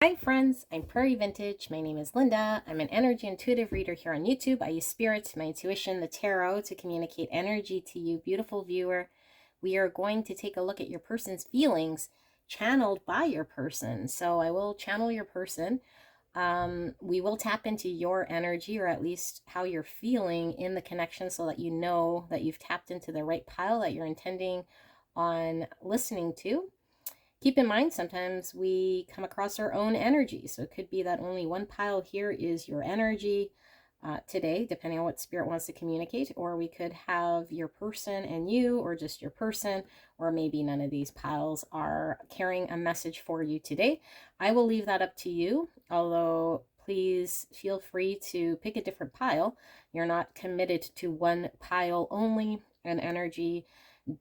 Hi friends, I'm Prairie Vintage. My name is Linda. I'm an energy intuitive reader here on YouTube. I use spirit, my intuition, the tarot to communicate energy to you, beautiful viewer. We are going to take a look at your person's feelings channeled by your person. So I will channel your person. We will tap into your energy, or at least how you're feeling in the connection, so that you know that you've tapped into the right pile that you're intending on listening to. Keep in mind, sometimes we come across our own energy. So it could be that only one pile here is your energy today, depending on what spirit wants to communicate. Or we could have your person and you, or just your person, or maybe none of these piles are carrying a message for you today. I will leave that up to you, although please feel free to pick a different pile. You're not committed to one pile only. An energy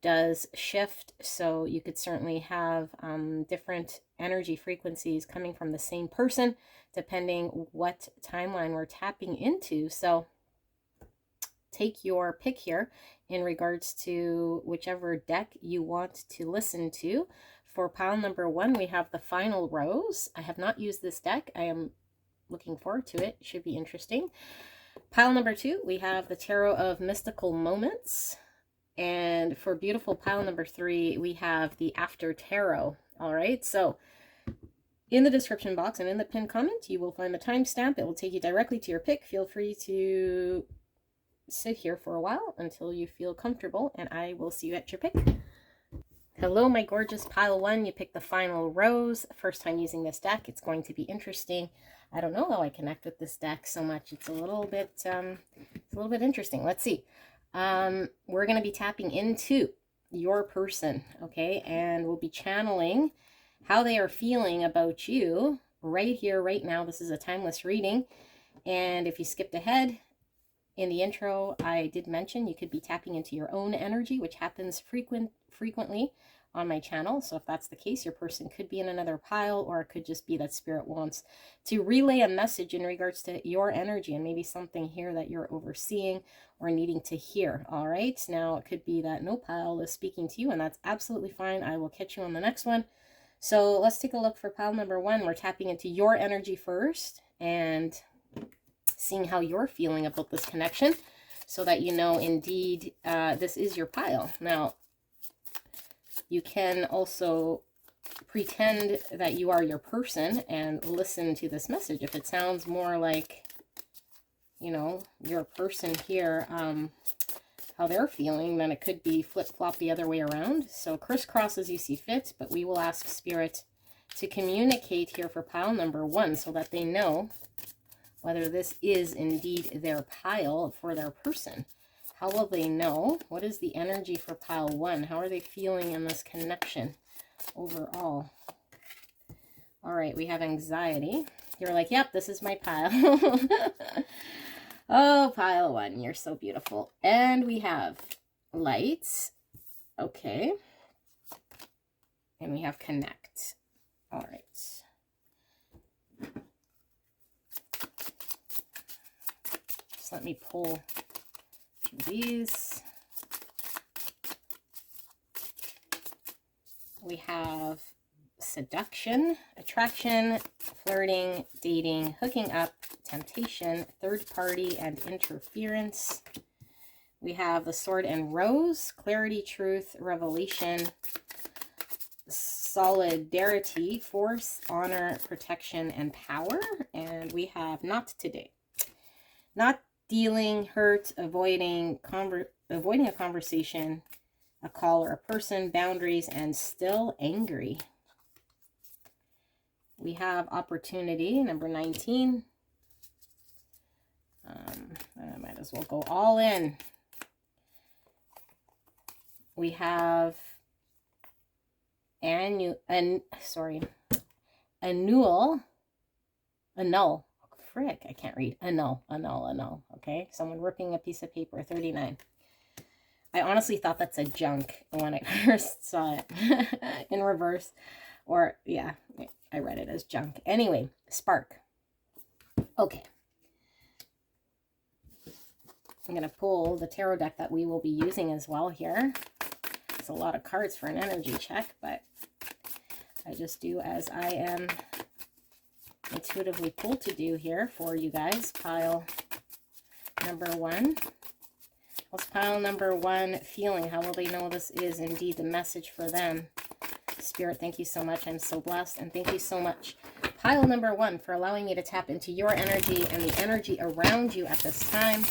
does shift, so you could certainly have different energy frequencies coming from the same person depending what timeline we're tapping into. So take your pick here in regards to whichever deck you want to listen to. For pile number 1, we have the Final Rose. I have not used this deck. I am looking forward to it. Should be interesting. Pile number 2, we have the Tarot of Mystical Moments. And for beautiful pile number 3, we have the After Tarot. All right, so in the description box and in the pinned comment, you will find the timestamp. It will take you directly to your pick. Feel free to sit here for a while until you feel comfortable, and I will see you at your pick. Hello, my gorgeous pile 1. You picked the Final Rose. First time using this deck. It's going to be interesting. I don't know how I connect with this deck so much. It's a little bit interesting. Let's see. We're going to be tapping into your person, okay? And we'll be channeling how they are feeling about you right here, right now. This is a timeless reading. And if you skipped ahead in the intro, I did mention you could be tapping into your own energy, which happens frequently on my channel. So if that's the case, your person could be in another pile, or it could just be that spirit wants to relay a message in regards to your energy, and maybe something here that you're overseeing or needing to hear. All right, now it could be that no pile is speaking to you, and that's absolutely fine. I will catch you on the next one. So let's take a look for pile number 1. We're tapping into your energy first and seeing how you're feeling about this connection, so that you know indeed this is your pile. Now, you can also pretend that you are your person and listen to this message. If it sounds more like, you know, your person here, how they're feeling, then it could be flip-flop the other way around. So crisscross as you see fit, but we will ask Spirit to communicate here for pile number 1 so that they know whether this is indeed their pile for their person. How will they know? What is the energy for pile 1? How are they feeling in this connection overall? All right, we have anxiety. You're like, yep, this is my pile. Oh, pile 1, you're so beautiful. And we have lights. Okay. And we have connect. All right. Just let me pull these. We have seduction, attraction, flirting, dating, hooking up, temptation, third party, and interference. We have the Sword and Rose, clarity, truth, revelation, solidarity, force, honor, protection, and power. And we have not today. Not dealing, hurt, avoiding a conversation, a call or a person, boundaries, and still angry. We have opportunity, number 19. I might as well go all in. We have annul. Frick, I can't read. Annul. Okay, someone ripping a piece of paper. 39. I honestly thought that's a junk when I first saw it in reverse. Or, yeah, I read it as junk. Anyway, spark. Okay. I'm going to pull the tarot deck that we will be using as well here. It's a lot of cards for an energy check, but I just do as I am intuitively pulled to do here for you guys. Pile number 1. What's pile number 1 feeling? How will they know this is indeed the message for them? Spirit, thank you so much. I'm so blessed. And thank you so much, pile number 1, for allowing me to tap into your energy and the energy around you at this time.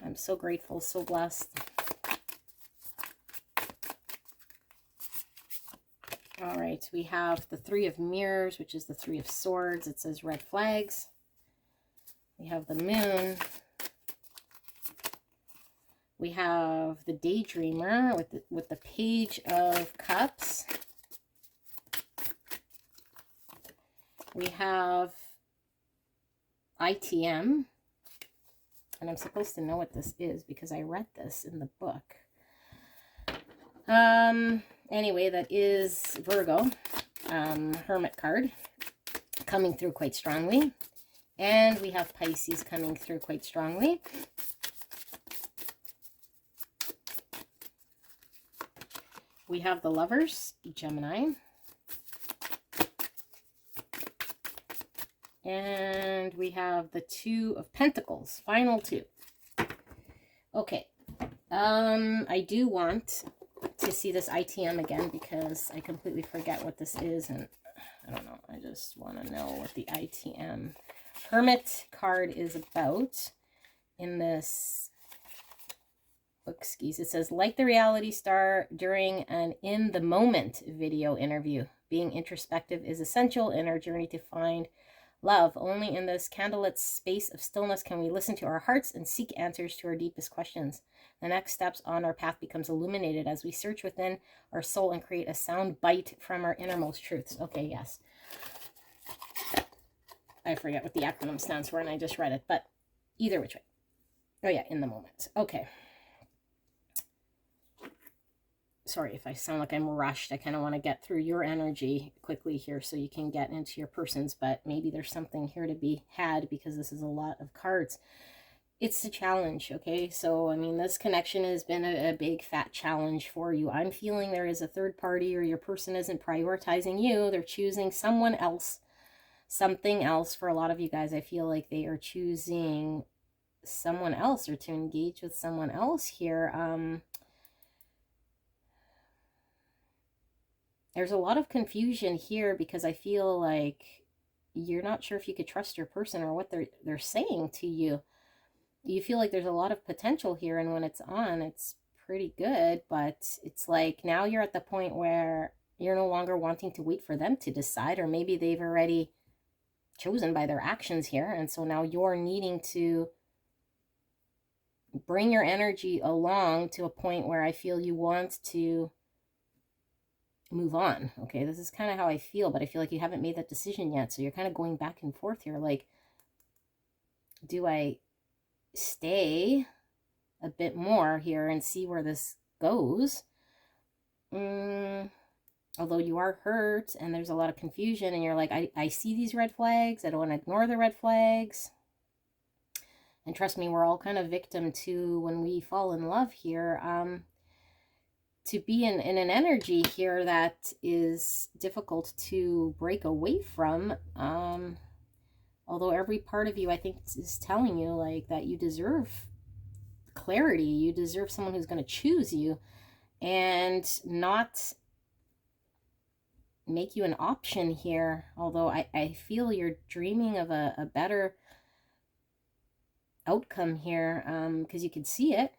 I'm so grateful, so blessed. All right, we have the 3 of Mirrors, which is the 3 of Swords. It says red flags. We have the Moon. We have the Daydreamer with the Page of Cups. We have ITM. And I'm supposed to know what this is because I read this in the book. Anyway, that is Virgo, Hermit card, coming through quite strongly. And we have Pisces coming through quite strongly. We have the Lovers, Gemini. And we have the 2 of Pentacles, final 2. Okay. I do want to see this ITM again because I completely forget what this is, and I don't know. I just want to know what the ITM Hermit card is about in this book. Skis. It says, like the reality star during an in the moment video interview, being introspective is essential in our journey to find love. Only in this candlelit space of stillness can we listen to our hearts and seek answers to our deepest questions. The next steps on our path becomes illuminated as we search within our soul and create a sound bite from our innermost truths. Okay, yes. I forget what the acronym stands for and I just read it, but either which way. Oh yeah, in the moment. Okay. Sorry if I sound like I'm rushed. I kind of want to get through your energy quickly here so you can get into your persons, but maybe there's something here to be had because this is a lot of cards. It's a challenge, okay? So, I mean, this connection has been a big fat challenge for you. I'm feeling there is a third party or your person isn't prioritizing you. They're choosing someone else, something else. For a lot of you guys, I feel like they are choosing someone else or to engage with someone else here. There's a lot of confusion here because I feel like you're not sure if you could trust your person or what they're saying to you. You feel like there's a lot of potential here, and when it's on, it's pretty good, but it's like now you're at the point where you're no longer wanting to wait for them to decide, or maybe they've already chosen by their actions here, and so now you're needing to bring your energy along to a point where I feel you want to move on. Okay, this is kind of how I feel, but I feel like you haven't made that decision yet, so you're kind of going back and forth here, like, do I stay a bit more here and see where this goes? Although you are hurt and there's a lot of confusion and you're like, I see these red flags, I don't want to ignore the red flags. And trust me, we're all kind of victim to when we fall in love here, to be in an energy here that is difficult to break away from. Although every part of you, I think, is telling you like that you deserve clarity. You deserve someone who's going to choose you and not make you an option here. Although I feel you're dreaming of a better outcome here, because you could see it.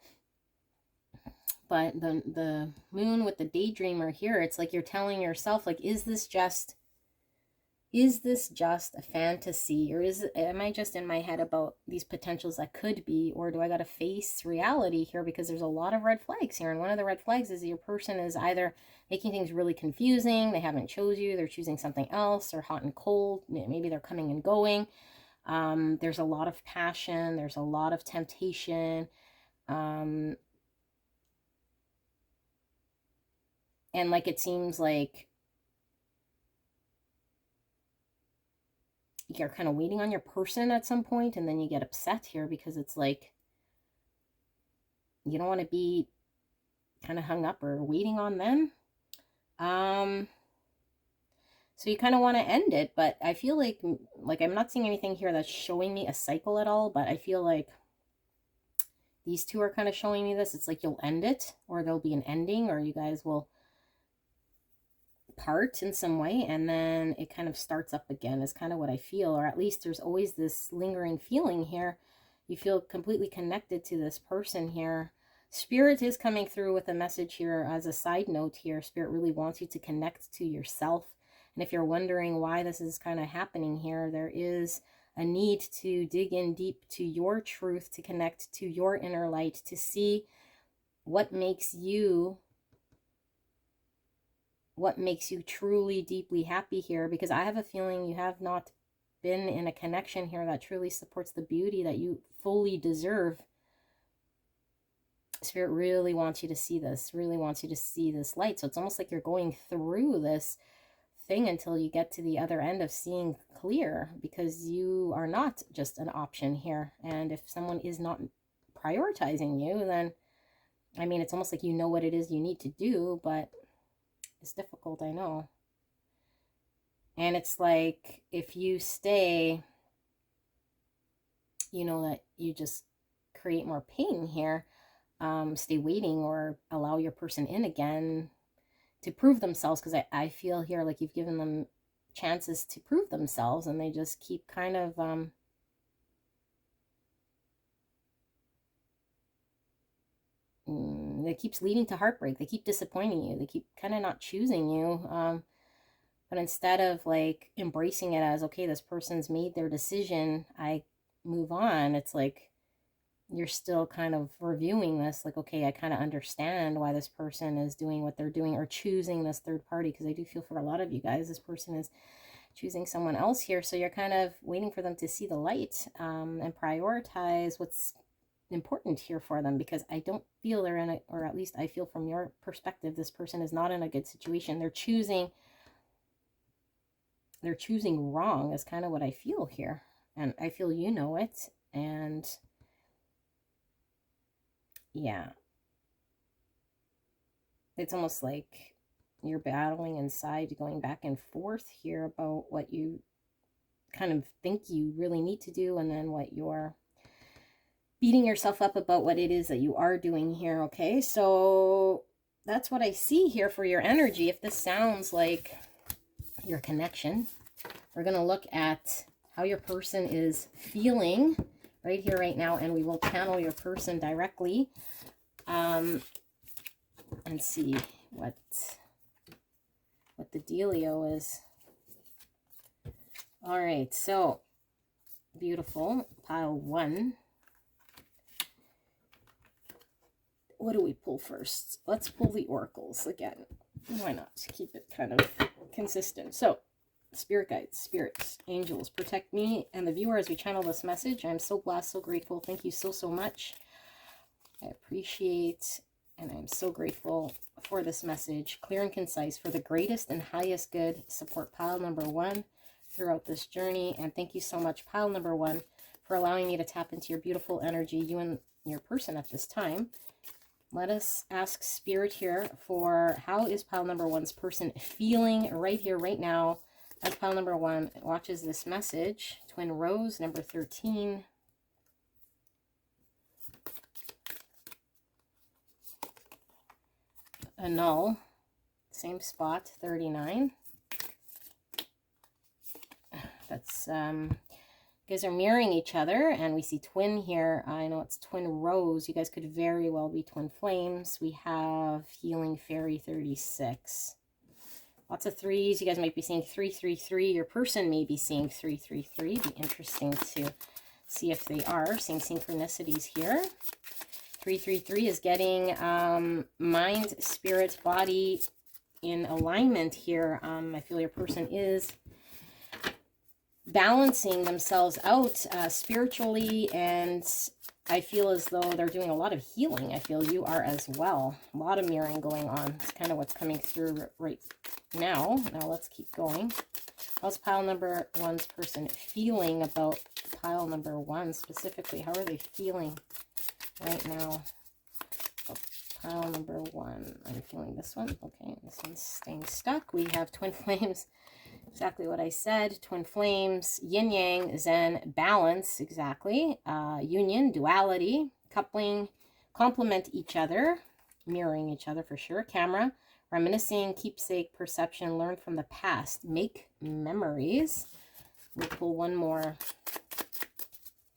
But the moon with the daydreamer here, it's like you're telling yourself, like, is this just a fantasy, or am I just in my head about these potentials that could be, or do I got to face reality here? Because there's a lot of red flags here, and one of the red flags is your person is either making things really confusing, they haven't chose you, they're choosing something else, or hot and cold, maybe they're coming and going. There's a lot of passion, there's a lot of temptation, and like it seems like you're kind of waiting on your person at some point, and then you get upset here because it's like you don't want to be kind of hung up or waiting on them. So you kind of want to end it, but I feel like I'm not seeing anything here that's showing me a cycle at all, but I feel like these two are kind of showing me this. It's like you'll end it, or there'll be an ending, or you guys will part in some way, and then it kind of starts up again is kind of what I feel, or at least there's always this lingering feeling here. You feel completely connected to this person here. Spirit is coming through with a message here as a side note here. Spirit really wants you to connect to yourself. And if you're wondering why this is kind of happening here, there is a need to dig in deep to your truth, to connect to your inner light, to see what makes you truly deeply happy here, because I have a feeling you have not been in a connection here that truly supports the beauty that you fully deserve. Spirit really wants you to see this, really wants you to see this light. So it's almost like you're going through this thing until you get to the other end of seeing clear, because you are not just an option here. And if someone is not prioritizing you, then, I mean, it's almost like you know what it is you need to do, but it's difficult, I know. And it's like, if you stay, you know, that you just create more pain here. Stay waiting or allow your person in again to prove themselves, because I feel here like you've given them chances to prove themselves, and they just keep kind of it keeps leading to heartbreak. They keep disappointing you. They keep kind of not choosing you. But instead of like embracing it as, okay, this person's made their decision, I move on, it's like you're still kind of reviewing this, like, okay, I kind of understand why this person is doing what they're doing, or choosing this third party, because I do feel for a lot of you guys, this person is choosing someone else here. So you're kind of waiting for them to see the light, and prioritize what's important here for them, because I don't feel they're in a, or at least I feel from your perspective, this person is not in a good situation. They're choosing wrong is kind of what I feel here. And I feel you know it. And yeah, it's almost like you're battling inside, going back and forth here about what you kind of think you really need to do, and then what you're beating yourself up about what it is that you are doing here. Okay, so that's what I see here for your energy. If this sounds like your connection, we're going to look at how your person is feeling right here, right now, and we will channel your person directly, and see what the dealio is. All right, so beautiful. Pile 1. What do we pull first? Let's pull the oracles again. Why not? Keep it kind of consistent. So, spirit guides, spirits, angels, protect me and the viewer as we channel this message. I'm so blessed, so grateful. Thank you so, so much. I appreciate, and I'm so grateful for this message. Clear and concise, for the greatest and highest good. Support pile number 1 throughout this journey. And thank you so much, pile number 1, for allowing me to tap into your beautiful energy, you and your person at this time. Let us ask Spirit here for how is pile number 1's person feeling right here, right now, as pile number 1 watches this message. Twin Rose, number 13. Annul, same spot, 39. That's, you guys are mirroring each other, and we see twin here. I know it's Twin Rose. You guys could very well be twin flames. We have Healing Fairy, 36. Lots of 3s. You guys might be seeing 333. Your person may be seeing 333. Be interesting to see if they are seeing synchronicities here. 333 is getting mind, spirit, body in alignment here. I feel your person is balancing themselves out spiritually, and I feel as though they're doing a lot of healing. I feel you are as well. A lot of mirroring going on. It's kind of what's coming through right now. Now let's keep going. How's pile number 1's person feeling about pile number 1 specifically? How are they feeling right now? Oh, pile number 1. I'm feeling this one. Okay, this one's staying stuck. We have twin flames Exactly what I said. Twin flames, yin yang, zen, balance, exactly. Union, duality, coupling, complement each other, mirroring each other for sure. Camera, reminiscing, keepsake, perception, learn from the past, make memories. We'll pull one more.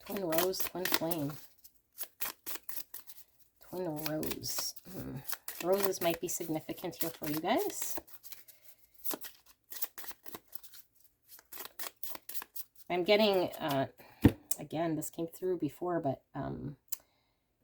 Twin rose, twin flame. Twin rose. Roses might be significant here for you guys. I'm getting, again, this came through before, but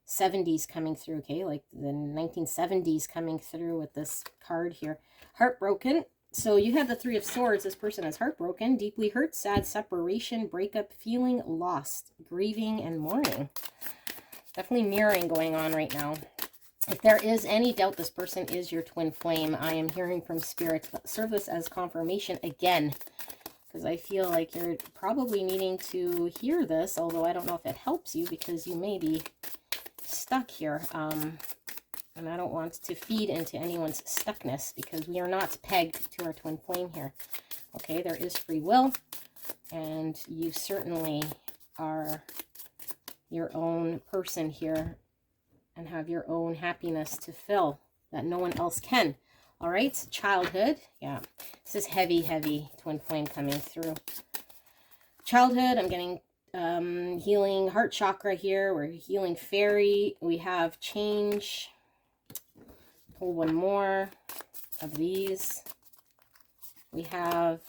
70s coming through, okay? Like the 1970s coming through with this card here. Heartbroken. So you have the Three of Swords. This person is heartbroken, deeply hurt, sad, separation, breakup, feeling lost, grieving, and mourning. Definitely mirroring going on right now. If there is any doubt this person is your twin flame, I am hearing from Spirit. Serve this as confirmation again, because I feel like you're probably needing to hear this, although I don't know if it helps you because you may be stuck here. And I don't want to feed into anyone's stuckness because we are not pegged to our twin flame here. Okay, there is free will, and you certainly are your own person here and have your own happiness to fill that no one else can. All right, childhood. Yeah, this is heavy, heavy twin flame coming through. Childhood, I'm getting healing heart chakra here. We're healing fairy. We have change. Pull one more of these. We have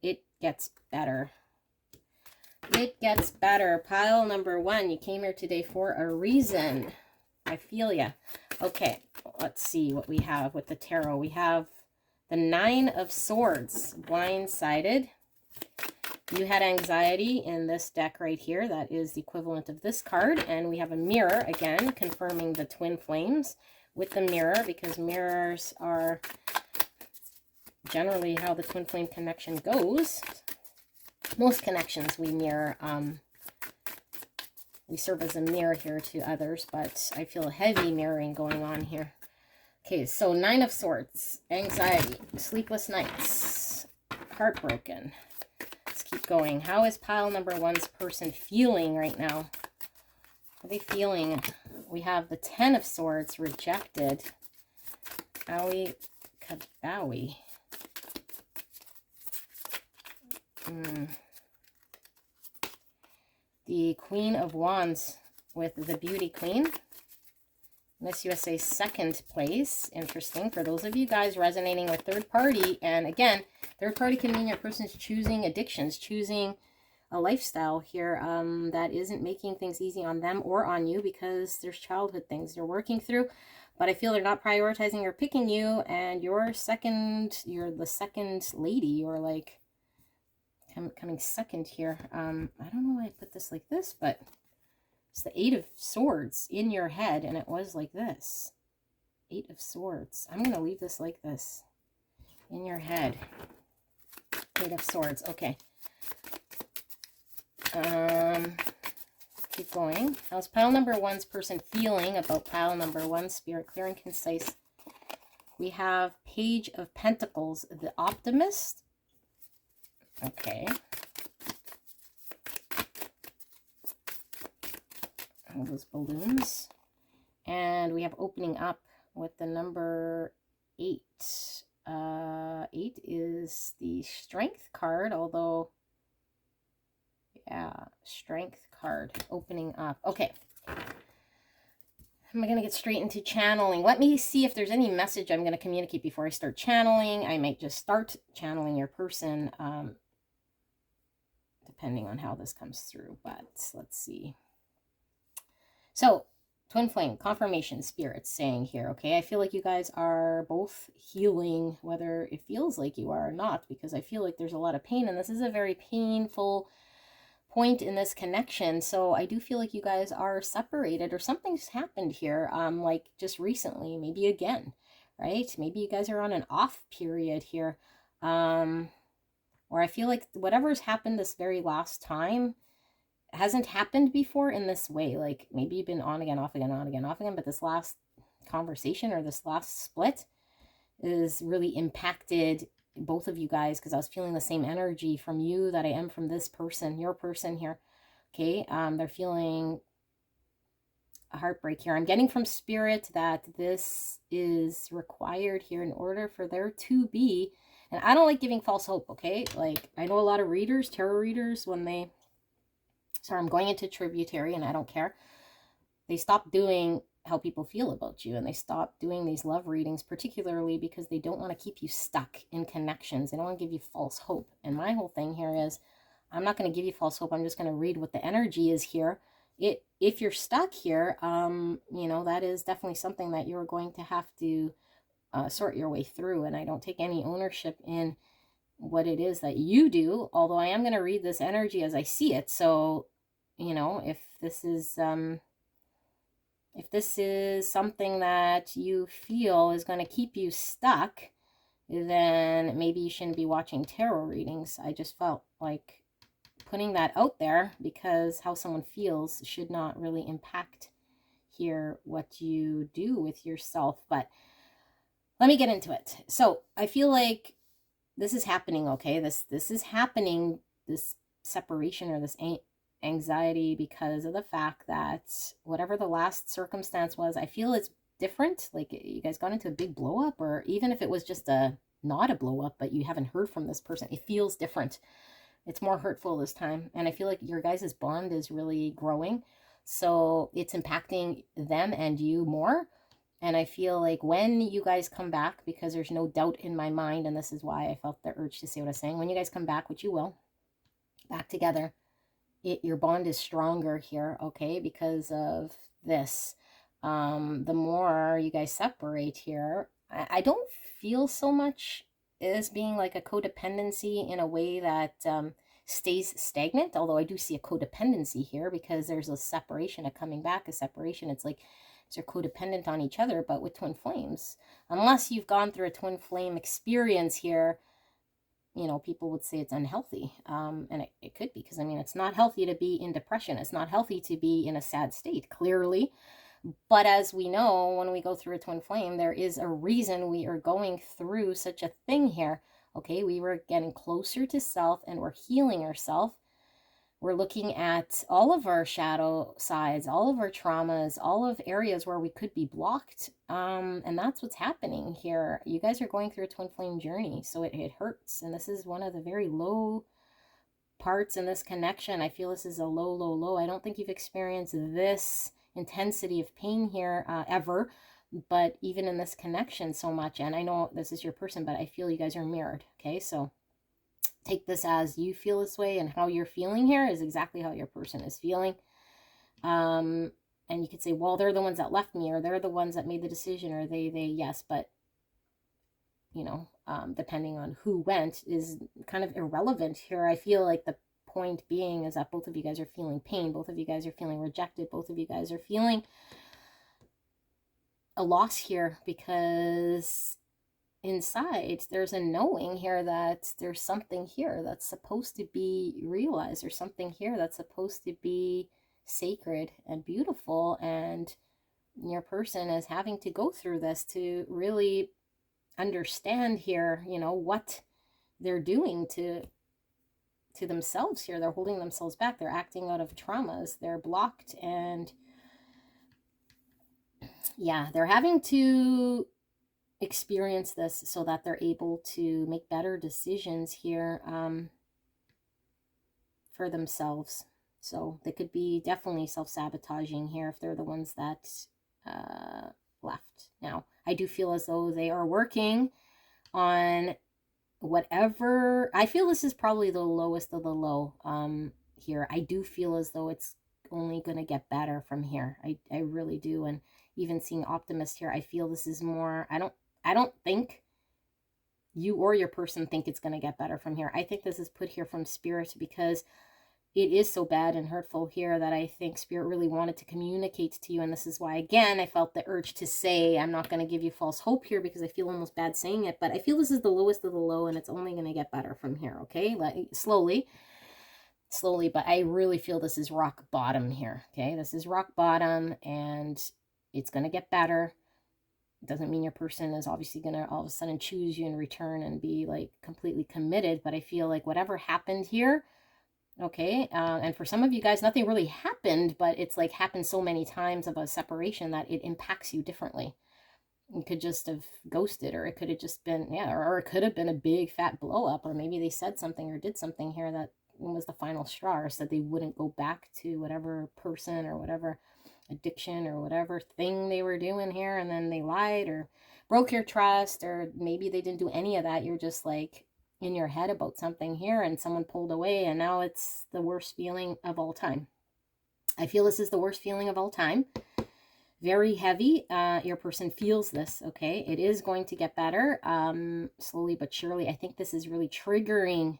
it gets better. It gets better. Pile number 1. You came here today for a reason. I feel ya. Okay, let's see what we have with the tarot. We have the 9 of Swords, blindsided. You had anxiety in this deck right here. That is the equivalent of this card. And we have a mirror, again, confirming the twin flames with the mirror, because mirrors are generally how the twin flame connection goes. Most connections we mirror. We serve as a mirror here to others, but I feel a heavy mirroring going on here. Okay, so 9 of Swords, anxiety, sleepless nights, heartbroken. Let's keep going. How is pile number 1's person feeling right now? How are they feeling? We have the 10 of Swords, rejected. Owie kabowie. The Queen of Wands with the Beauty Queen. Miss USA 2nd place. Interesting. For those of you guys resonating with third party, and again, third party can mean your person's choosing addictions, choosing a lifestyle here that isn't making things easy on them or on you, because there's childhood things they're working through. But I feel they're not prioritizing or picking you, and you're the second lady. You're like coming second here. I don't know why I put this like this, but it's the 8 of Swords in your head, and it was like this. 8 of Swords. I'm going to leave this like this. In your head. 8 of Swords. Okay. Keep going. How's pile number 1's person feeling about pile number 1? Spirit, clear and concise. We have Page of Pentacles, the Optimist. Okay. All those balloons. And we have opening up with the number 8. 8 is the Strength card, although, yeah, Strength card, opening up. Okay. I'm going to get straight into channeling. Let me see if there's any message I'm going to communicate before I start channeling. I might just start channeling your person, depending on how this comes through, but let's see. So, twin flame, confirmation, Spirit saying here, okay, I feel like you guys are both healing, whether it feels like you are or not, because I feel like there's a lot of pain, and this is a very painful point in this connection. So I do feel like you guys are separated, or something's happened here, like just recently, maybe again, right? Maybe you guys are on an off period here, or I feel like whatever's happened this very last time hasn't happened before in this way. Like maybe you've been on again, off again, on again, off again, but this last conversation or this last split is really impacted both of you guys, because I was feeling the same energy from you that I am from this person, your person here. Okay, they're feeling a heartbreak here. I'm getting from spirit that this is required here in order for there to be, and I don't like giving false hope, okay? Like, I know a lot of readers, tarot readers, when they, sorry, I'm going into tributary and I don't care, they stop doing how people feel about you, and they stop doing these love readings, particularly because they don't want to keep you stuck in connections. They don't want to give you false hope. And my whole thing here is, I'm not going to give you false hope. I'm just going to read what the energy is here. If you're stuck here, you know, that is definitely something that you're going to have to sort your way through. And I don't take any ownership in what it is that you do, although I am going to read this energy as I see it. So, you know, if this is something that you feel is going to keep you stuck, then maybe you shouldn't be watching tarot readings. I just felt like putting that out there, because how someone feels should not really impact here what you do with yourself. But let me get into it. So I feel like this is happening, okay? This is happening, this separation or this anxiety, because of the fact that whatever the last circumstance was, I feel it's different. Like, you guys got into a big blow up, or even if it was just not a blow up, but you haven't heard from this person, it feels different. It's more hurtful this time. And I feel like your guys' bond is really growing. So it's impacting them and you more. And I feel like when you guys come back, because there's no doubt in my mind, and this is why I felt the urge to say what I was saying, when you guys come back, which you will, back together, your bond is stronger here, okay, because of this. The more you guys separate here, I don't feel so much as being like a codependency in a way that stays stagnant, although I do see a codependency here, because there's a separation, a coming back, a separation. It's like they're codependent on each other, but with twin flames. Unless you've gone through a twin flame experience here, you know, people would say it's unhealthy. And it could be, because I mean, it's not healthy to be in depression. It's not healthy to be in a sad state, clearly. But as we know, when we go through a twin flame, there is a reason we are going through such a thing here. Okay, we were getting closer to self and we're healing ourselves. We're looking at all of our shadow sides, all of our traumas, all of areas where we could be blocked. And that's what's happening here. You guys are going through a twin flame journey, so it hurts. And this is one of the very low parts in this connection. I feel this is a low, low, low. I don't think you've experienced this intensity of pain here ever, but even in this connection so much. And I know this is your person, but I feel you guys are mirrored. Okay, so take this as you feel this way, and how you're feeling here is exactly how your person is feeling. And you could say, well, they're the ones that left me, or they're the ones that made the decision, or they, yes, but you know, depending on who went is kind of irrelevant here. I feel like the point being is that both of you guys are feeling pain. Both of you guys are feeling rejected. Both of you guys are feeling a loss here, because inside there's a knowing here that there's something here that's supposed to be realized. There's something here that's supposed to be sacred and beautiful, and your person is having to go through this to really understand here, you know, what they're doing to themselves here. They're holding themselves back. They're acting out of traumas. They're blocked, and yeah, they're having to experience this so that they're able to make better decisions here for themselves. So they could be definitely self-sabotaging here if they're the ones that left. Now, I do feel as though they are working on whatever. I feel this is probably the lowest of the low here. I do feel as though it's only going to get better from here. I really do. And even seeing optimist here, I feel this is more, I don't think you or your person think it's going to get better from here. I think this is put here from spirit, because it is so bad and hurtful here that I think spirit really wanted to communicate to you. And this is why, again, I felt the urge to say, I'm not going to give you false hope here, because I feel almost bad saying it, but I feel this is the lowest of the low, and it's only going to get better from here. Okay, slowly, but I really feel this is rock bottom here. Okay, this is rock bottom, and it's going to get better. It doesn't mean your person is obviously going to all of a sudden choose you in return and be like completely committed. But I feel like whatever happened here, okay, and for some of you guys, nothing really happened, but it's like happened so many times of a separation that it impacts you differently. You could just have ghosted, or it could have just been, yeah, or it could have been a big fat blow up, or maybe they said something or did something here that was the final straw, or said they wouldn't go back to whatever person or whatever addiction or whatever thing they were doing here, and then they lied or broke your trust, or maybe they didn't do any of that. You're just like in your head about something here and someone pulled away, and now it's the worst feeling of all time. I feel this is the worst feeling of all time. Very heavy. Your person feels this, okay? It is going to get better, slowly but surely. I think this is really triggering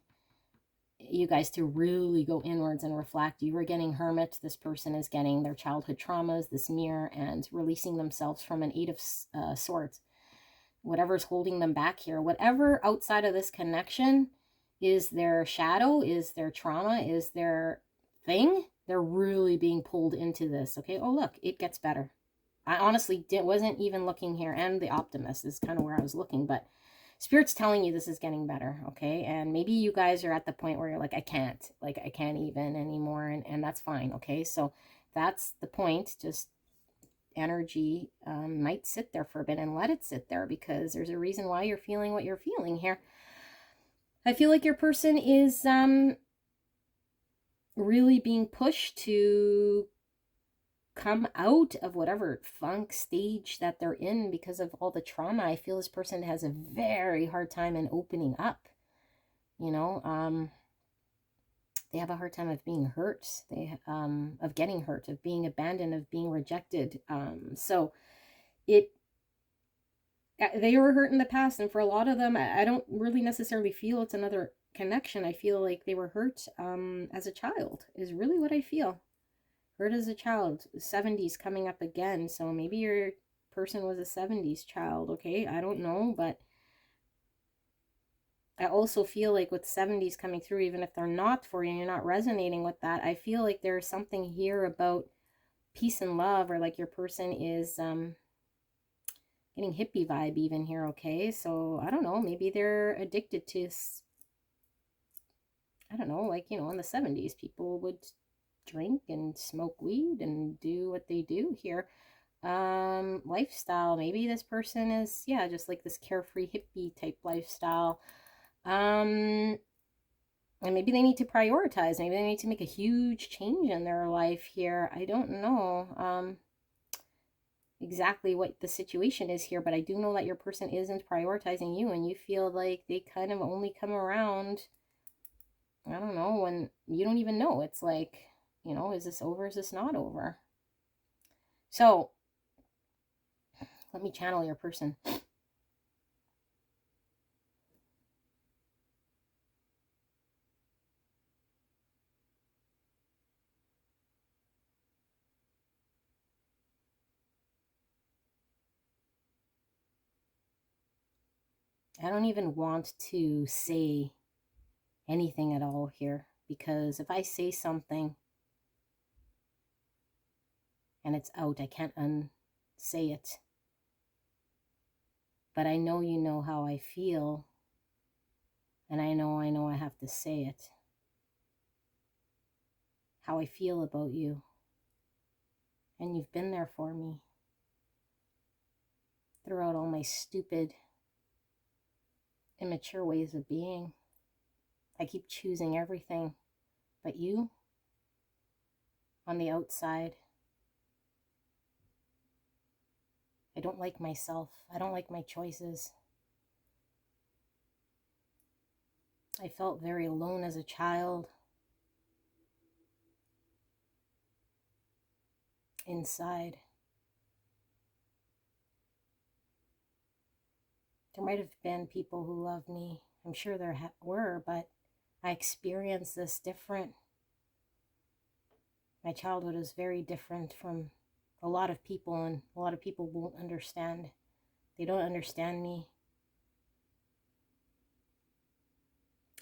you guys to really go inwards and reflect. You were getting hermit. This person is getting their childhood traumas, this mirror, and releasing themselves from an 8 of Swords. Whatever's holding them back here, whatever outside of this connection is their shadow, is their trauma, is their thing, they're really being pulled into this, okay? Oh, look, it gets better. I honestly wasn't even looking here, and the optimist is kind of where I was looking, but Spirit's telling you this is getting better, okay? And maybe you guys are at the point where you're like, I can't even anymore, and that's fine, okay? So that's the point. Just energy might sit there for a bit, and let it sit there, because there's a reason why you're feeling what you're feeling here. I feel like your person is really being pushed to come out of whatever funk stage that they're in because of all the trauma. I feel this person has a very hard time in opening up, you know. They have a hard time of being hurt, of getting hurt, of being abandoned, of being rejected. So they were hurt in the past, and for a lot of them, I don't really necessarily feel it's another connection. I feel like they were hurt as a child, is really what I feel. Hurt as a child. 70s coming up again, so maybe your person was a 70s child, okay? I don't know, but I also feel like with 70s coming through, even if they're not for you and you're not resonating with that, I feel like there's something here about peace and love, or like your person is getting hippie vibe even here, okay? So I don't know, maybe they're addicted to, I don't know, like, you know, in the 70s people would drink and smoke weed and do what they do here. Lifestyle, maybe this person is, yeah, just like this carefree hippie type lifestyle. And maybe they need to prioritize, maybe they need to make a huge change in their life here. I don't know exactly what the situation is here, but I do know that your person isn't prioritizing you, and you feel like they kind of only come around, I don't know, when you don't even know. It's like, you know, is this over, is this not over? So let me channel your person. I don't even want to say anything at all here, because if I say something and it's out, I can't unsay it. But I know you know how I feel, and I know I have to say it. How I feel about you. And you've been there for me throughout all my stupid, immature ways of being. I keep choosing everything but you on the outside. I don't like myself. I don't like my choices. I felt very alone as a child. Inside. There might have been people who loved me. I'm sure there were, but I experienced this different. My childhood is very different from a lot of people, and a lot of people won't understand. They don't understand me.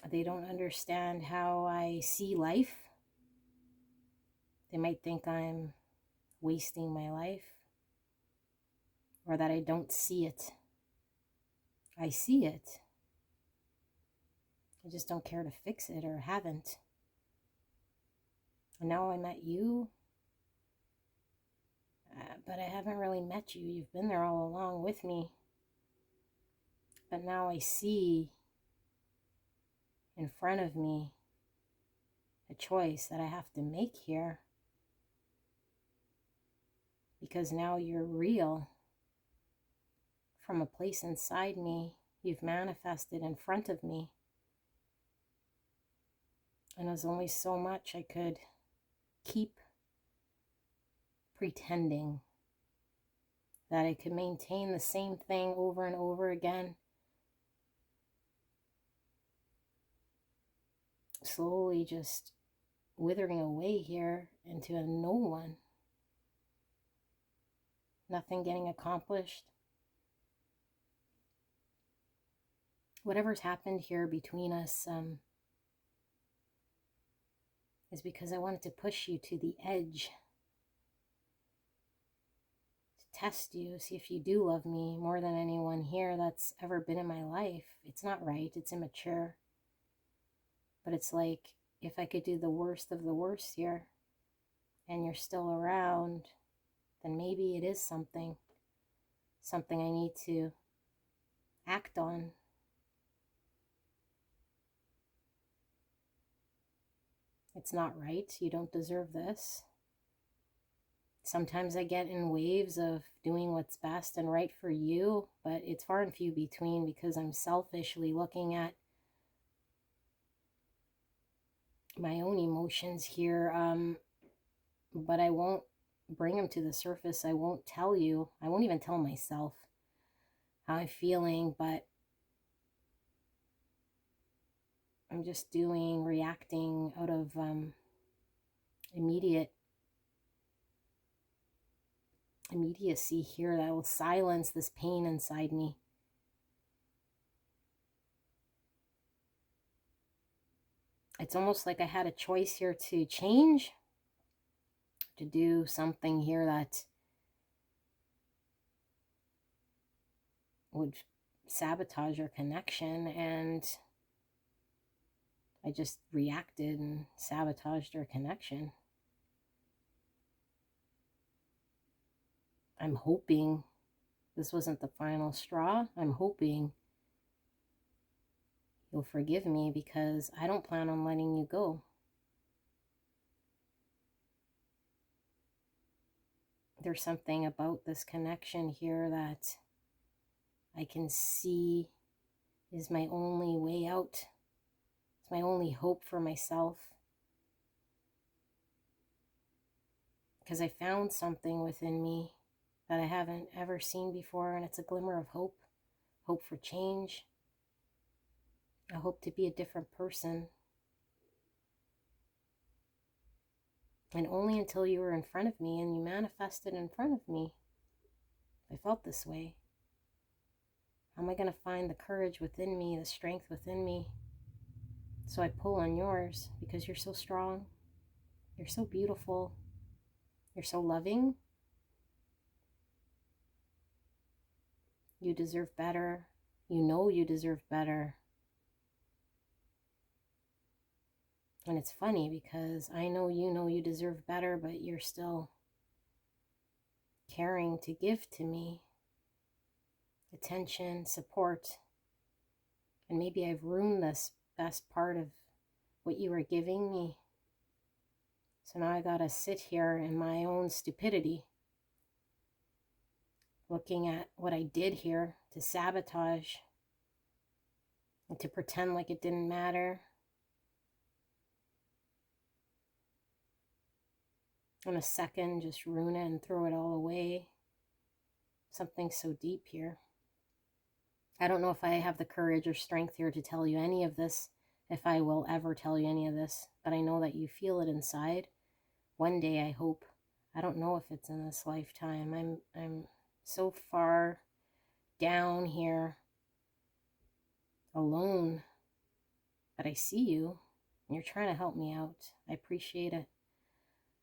They don't understand how I see life. They might think I'm wasting my life, or that I don't see it. I see it. I just don't care to fix it, or haven't. And now I met you, but I haven't really met you. You've been there all along with me. But now I see in front of me a choice that I have to make here. Because now you're real. From a place inside me, you've manifested in front of me. And there's only so much I could keep pretending that I could maintain the same thing over and over again. Slowly just withering away here into a no one. Nothing getting accomplished. Whatever's happened here between us is because I wanted to push you to the edge. To test you, see if you do love me more than anyone here that's ever been in my life. It's not right, it's immature. But it's like, if I could do the worst of the worst here, and you're still around, then maybe it is something I need to act on. It's not right. You don't deserve this. Sometimes I get in waves of doing what's best and right for you, but it's far and few between because I'm selfishly looking at my own emotions here. But I won't bring them to the surface. I won't tell you. I won't even tell myself how I'm feeling, but I'm just reacting out of immediacy here that will silence this pain inside me. It's almost like I had a choice here to change, to do something here that would sabotage our connection, and I just reacted and sabotaged our connection. I'm hoping this wasn't the final straw. I'm hoping you'll forgive me because I don't plan on letting you go. There's something about this connection here that I can see is my only way out. It's my only hope for myself. Because I found something within me that I haven't ever seen before, and it's a glimmer of hope. Hope for change. I hope to be a different person. And only until you were in front of me and you manifested in front of me, I felt this way. How am I going to find the courage within me, the strength within me? So I pull on yours because you're so strong. You're so beautiful. You're so loving. You deserve better. You know you deserve better. And it's funny because I know you deserve better, but you're still caring to give to me attention, support. And maybe I've ruined this best part of what you were giving me. So now I gotta sit here in my own stupidity, looking at what I did here to sabotage and to pretend like it didn't matter. In a second, just ruin it and throw it all away. Something so deep here. I don't know if I have the courage or strength here to tell you any of this, if I will ever tell you any of this, but I know that you feel it inside. One day, I hope. I don't know if it's in this lifetime. I'm so far down here, alone, but I see you, and you're trying to help me out. I appreciate it.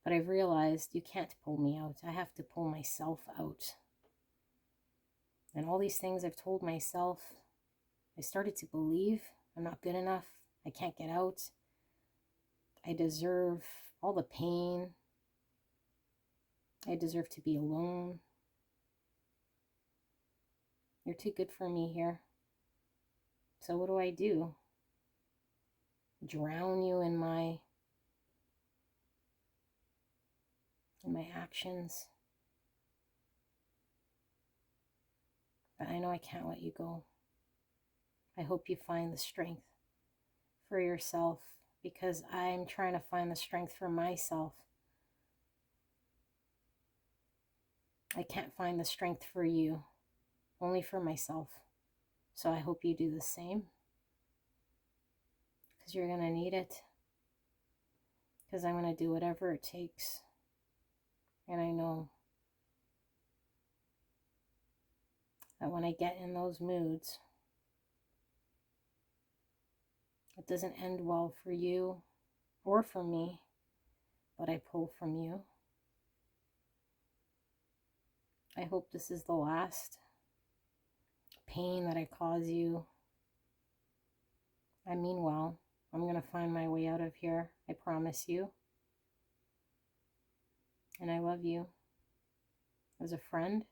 But I've realized you can't pull me out. I have to pull myself out. And all these things I've told myself, I started to believe I'm not good enough. I can't get out. I deserve all the pain. I deserve to be alone. You're too good for me here. So what do? Drown you in my actions. But I know I can't let you go. I hope you find the strength for yourself, because I'm trying to find the strength for myself. I can't find the strength for you, only for myself. So I hope you do the same, because you're going to need it. Because I'm going to do whatever it takes. And I know that when I get in those moods, it doesn't end well for you or for me, but I pull from you. I hope this is the last pain that I cause you. I mean well. I'm going to find my way out of here. I promise you. And I love you as a friend.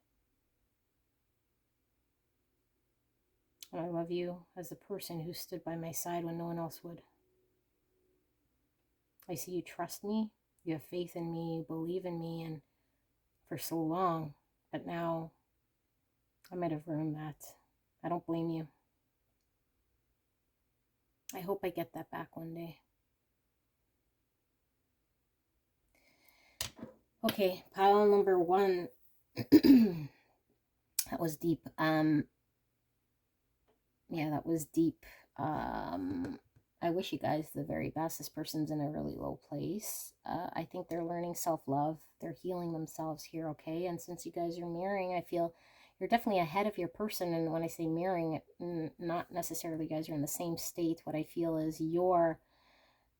And I love you as the person who stood by my side when no one else would. I see you trust me. You have faith in me. You believe in me. And for so long. But now I might have ruined that. I don't blame you. I hope I get that back one day. Okay, pile number 1. That was deep. Yeah, that was deep. I wish you guys the very best. This person's in a really low place. I think they're learning self-love. They're healing themselves here, okay? And since you guys are mirroring, I feel you're definitely ahead of your person. And when I say mirroring, not necessarily you guys are in the same state. What I feel is you're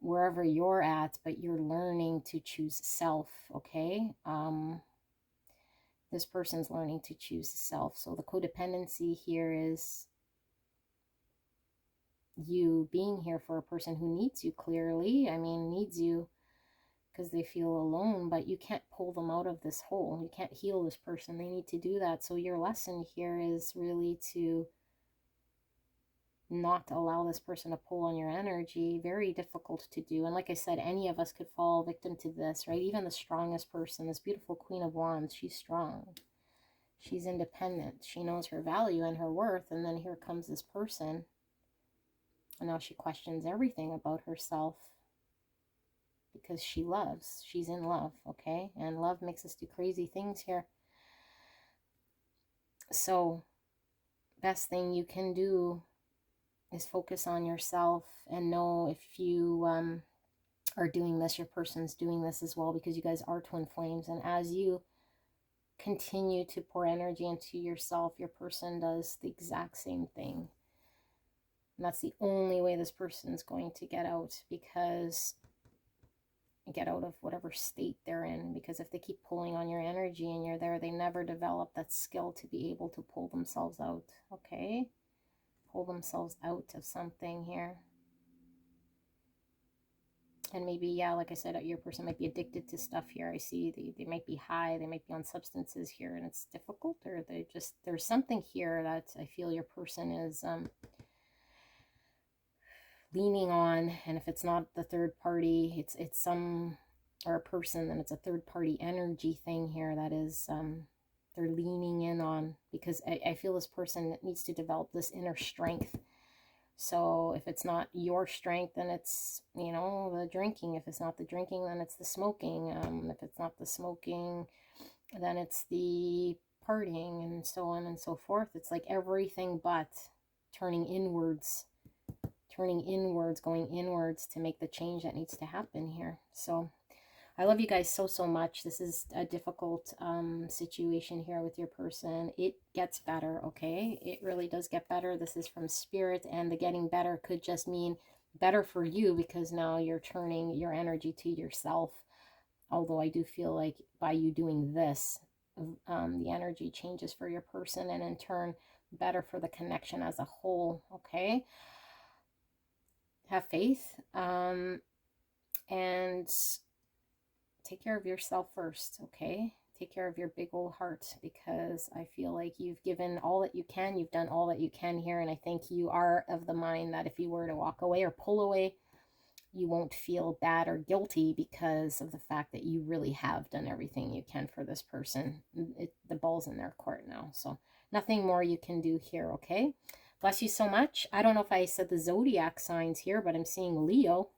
wherever you're at, but you're learning to choose self, okay? This person's learning to choose self. So the codependency here is you being here for a person who needs you clearly. I mean, needs you because they feel alone, but you can't pull them out of this hole. You can't heal this person. They need to do that. So your lesson here is really to not allow this person to pull on your energy. Very difficult to do. And like I said, any of us could fall victim to this, right? Even the strongest person, this beautiful Queen of Wands, she's strong. She's independent. She knows her value and her worth. And then here comes this person. And now she questions everything about herself because she loves. She's in love, okay? And love makes us do crazy things here. So, best thing you can do is focus on yourself and know if you are doing this, your person's doing this as well, because you guys are twin flames. And as you continue to pour energy into yourself, your person does the exact same thing. And that's the only way this person's going to get out, get out of whatever state they're in. Because if they keep pulling on your energy and you're there, they never develop that skill to be able to pull themselves out, okay? Pull themselves out of something here. And maybe, yeah, like I said, your person might be addicted to stuff here. I see they might be high, they might be on substances here, and it's difficult, or they just, there's something here that I feel your person is leaning on. And if it's not the third party, it's some, or a person, then it's a third party energy thing here that is they're leaning in on, because I feel this person needs to develop this inner strength. So if it's not your strength, then it's, you know, the drinking. If it's not the drinking, then it's the smoking. If it's not the smoking, then it's the partying, and so on and so forth. It's like everything but turning inwards, going inwards to make the change that needs to happen here. So I love you guys so much. This is a difficult situation here with your person. It gets better, okay? It really does get better. This is from spirit, and the getting better could just mean better for you, because now you're turning your energy to yourself. Although I do feel like by you doing this, the energy changes for your person, and in turn better for the connection as a whole. Okay, have faith, and take care of yourself first. Okay, take care of your big old heart, because I feel like you've given all that you can, you've done all that you can here, and I think you are of the mind that if you were to walk away or pull away, you won't feel bad or guilty, because of the fact that you really have done everything you can for this person. The ball's in their court now, so nothing more you can do here. Okay, bless you so much. I don't know if I said the zodiac signs here, but I'm seeing Leo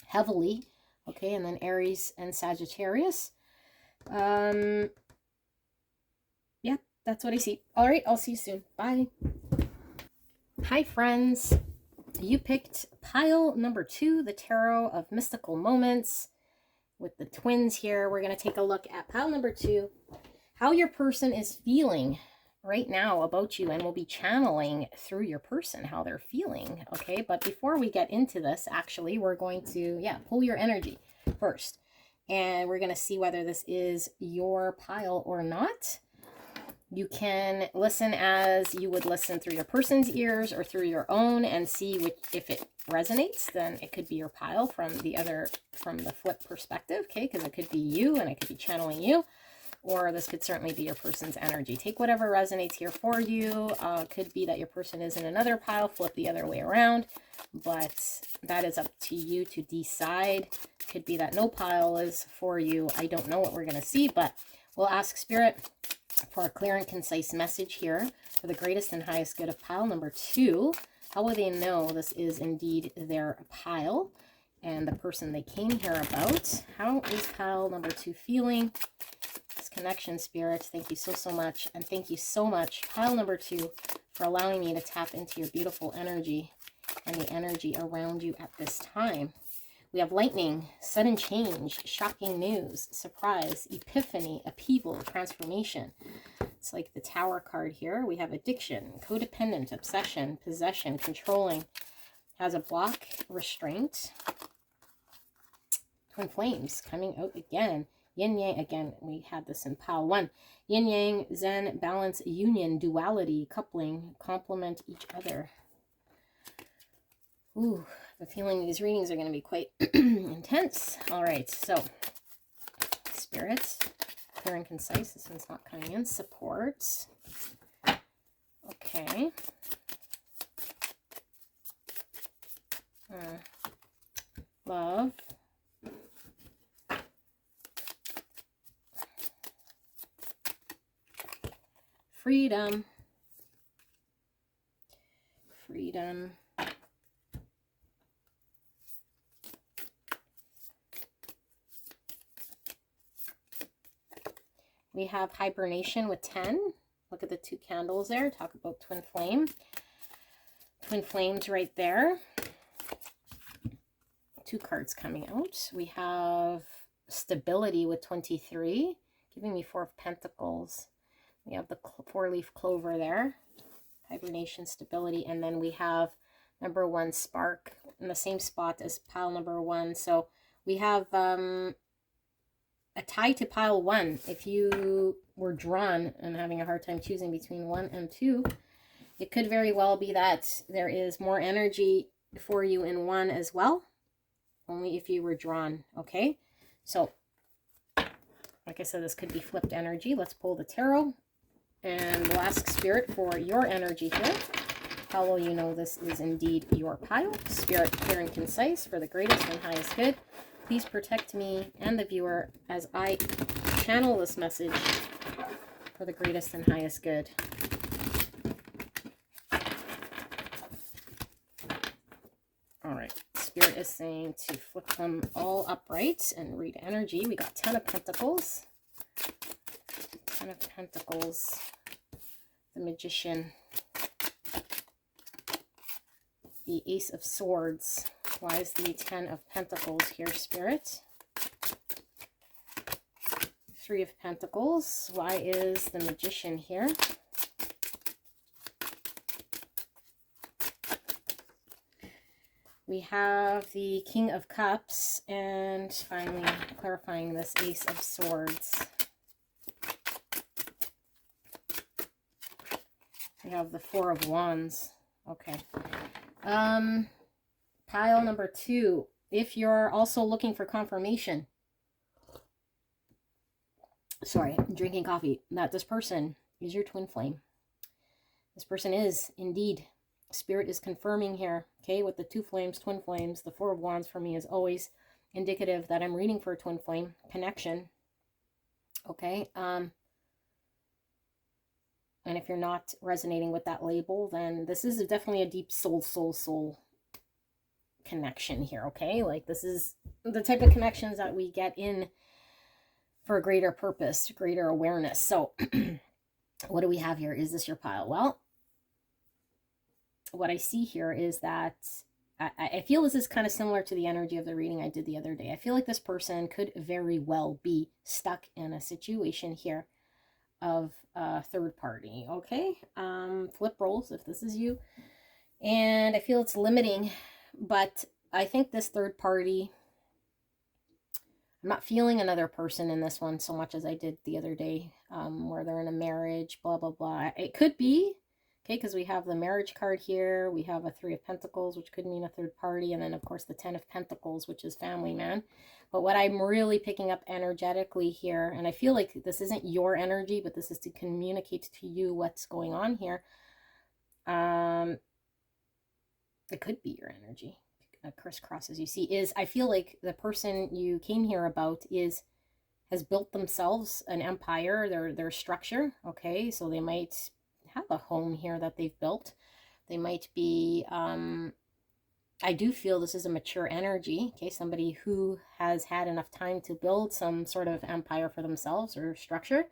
heavily. Okay, and then Aries and Sagittarius. Yeah, that's what I see. All right, I'll see you soon. Bye. Hi, friends. You picked pile number 2, the Tarot of Mystical Moments, with the twins here. We're going to take a look at pile number 2, how your person is feeling right now about you, and we'll be channeling through your person how they're feeling. Okay, but before we get into this, actually, we're going to, pull your energy first. And we're going to see whether this is your pile or not. You can listen as you would listen through your person's ears or through your own, and see if it resonates, then it could be your pile from the flip perspective, okay? Because it could be you and it could be channeling you, or this could certainly be your person's energy. Take whatever resonates here for you. Could be that your person is in another pile, flip the other way around, but that is up to you to decide. Could be that no pile is for you. I don't know what we're going to see, but we'll ask Spirit for a clear and concise message here for the greatest and highest good of pile number 2. How will they know this is indeed their pile and the person they came here about? How is pile number 2 feeling? This connection, Spirit, thank you so much. And thank you so much, pile number 2, for allowing me to tap into your beautiful energy and the energy around you at this time. We have lightning, sudden change, shocking news, surprise, epiphany, upheaval, transformation. It's like the Tower card here. We have addiction, codependent, obsession, possession, controlling, has a block, restraint, twin flames coming out again, yin yang again. We had this in pile 1. Yin yang, zen, balance, union, duality, coupling, complement each other. Ooh, the feeling these readings are going to be quite intense. All right, so spirits, clear and concise. This one's not coming in. Support. Okay. Love. Freedom. Freedom. We have hibernation with 10. Look at the 2 candles there. Talk about twin flame. Twin flames right there. 2 cards coming out. We have stability with 23, giving me 4 of Pentacles. We have the 4-leaf clover there. Hibernation, stability. And then we have number 1, spark, in the same spot as pile number 1. So we have a tie to pile 1. If you were drawn and having a hard time choosing between 1 and 2, it could very well be that there is more energy for you in 1 as well, only if you were drawn. Okay, so like I said, this could be flipped energy. Let's pull the tarot, and we'll ask Spirit for your energy here. How will you know this is indeed your pile? Spirit, clear and concise, for the greatest and highest good. Please protect me and the viewer as I channel this message for the greatest and highest good. All right. Spirit is saying to flip them all upright and read energy. We got 10 of Pentacles. 10 of Pentacles. The Magician. The Ace of Swords. Why is the 10 of Pentacles here, Spirit? 3 of Pentacles. Why is the Magician here? We have the King of Cups, and finally clarifying this Ace of Swords. We have the Four of Wands. Okay. Pile number 2. If you're also looking for confirmation, sorry, I'm drinking coffee, that this person is your twin flame. This person is indeed. Spirit is confirming here, okay, with the 2 flames, twin flames. The Four of Wands for me is always indicative that I'm reading for a twin flame connection. Okay. And if you're not resonating with that label, then this is definitely a deep soul connection here, okay? Like, this is the type of connections that we get in for a greater purpose, greater awareness. So what do we have here? Is this your pile? Well, what I see here is that I feel this is kind of similar to the energy of the reading I did the other day. I feel like this person could very well be stuck in a situation here of a third party, okay? Flip roles if this is you. And I feel it's limiting, but I think this third party, I'm not feeling another person in this one so much as I did the other day, where they're in a marriage, blah, blah, blah. It could be, okay, because we have the marriage card here. We have a 3 of Pentacles, which could mean a third party. And then, of course, the 10 of Pentacles, which is family man. But what I'm really picking up energetically here, and I feel like this isn't your energy, but this is to communicate to you what's going on here. It could be your energy, crisscross as you see, is I feel like the person you came here about has built themselves an empire, their structure, okay? So they might have a home here that they've built. They might be, I do feel this is a mature energy, okay? Somebody who has had enough time to build some sort of empire for themselves or structure.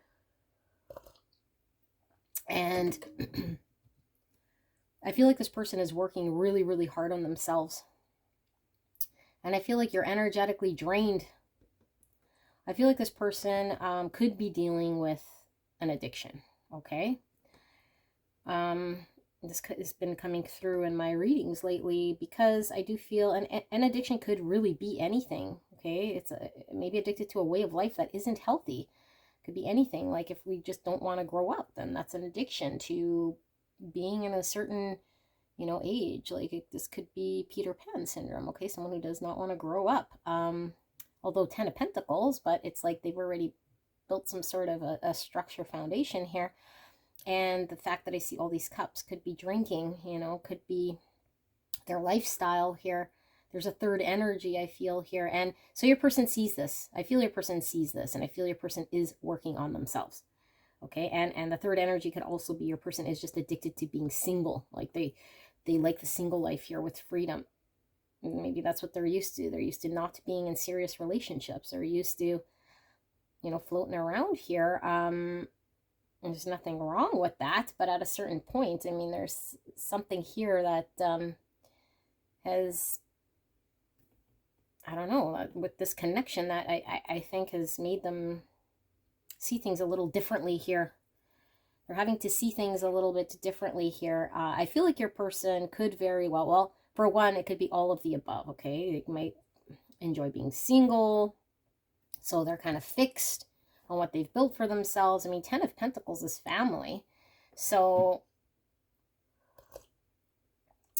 And I feel like this person is working really, really hard on themselves. And I feel like you're energetically drained. I feel like this person could be dealing with an addiction, okay? This has been coming through in my readings lately because I do feel an addiction could really be anything, okay? It's maybe addicted to a way of life that isn't healthy. It could be anything. Like if we just don't want to grow up, then that's an addiction to being in a certain, you know, age. Like this could be Peter Pan syndrome, okay? Someone who does not want to grow up. Although 10 of Pentacles, but it's like they've already built some sort of a structure foundation here. And the fact that I see all these cups could be drinking, you know, could be their lifestyle here. There's a third energy I feel here. And so your person sees this. I feel your person sees this. And I feel your person is working on themselves. Okay. And the third energy could also be your person is just addicted to being single. Like they like the single life here with freedom. Maybe that's what they're used to. They're used to not being in serious relationships. They're used to, you know, floating around here. There's nothing wrong with that, but at a certain point, I mean, there's something here that has, I don't know, with this connection that I think has made them see things a little differently here. They're having to see things a little bit differently here. I feel like your person could very well, for one, it could be all of the above, okay? They might enjoy being single, so they're kind of fixed on what they've built for themselves. I mean, 10 of Pentacles is family. So,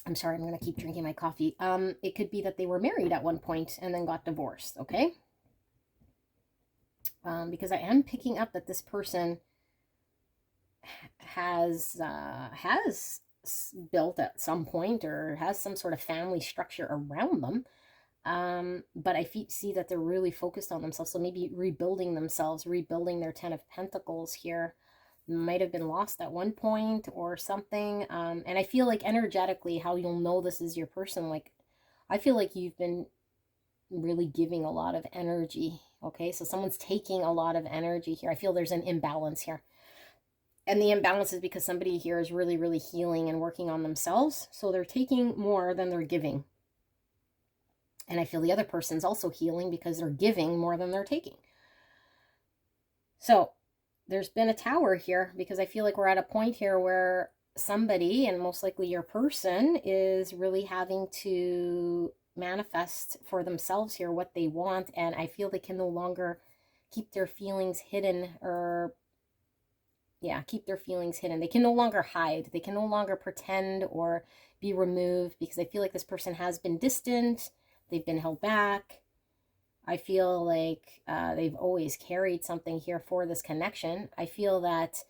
I'm sorry, I'm going to keep drinking my coffee. It could be that they were married at one point and then got divorced, okay? Because I am picking up that this person has built at some point or has some sort of family structure around them. But I see that they're really focused on themselves. So maybe rebuilding themselves, rebuilding their 10 of Pentacles here might have been lost at one point or something. And I feel like energetically how you'll know this is your person. Like, I feel like you've been really giving a lot of energy. Okay. So someone's taking a lot of energy here. I feel there's an imbalance here. And the imbalance is because somebody here is really, really healing and working on themselves. So they're taking more than they're giving. And I feel the other person's also healing because they're giving more than they're taking. So there's been a tower here because I feel like we're at a point here where somebody, and most likely your person, is really having to manifest for themselves here what they want. And I feel they can no longer keep their feelings hidden or, yeah, keep their feelings hidden. They can no longer hide. They can no longer pretend or be removed, because I feel like this person has been distant. They've been held back. I feel like they've always carried something here for this connection. I feel that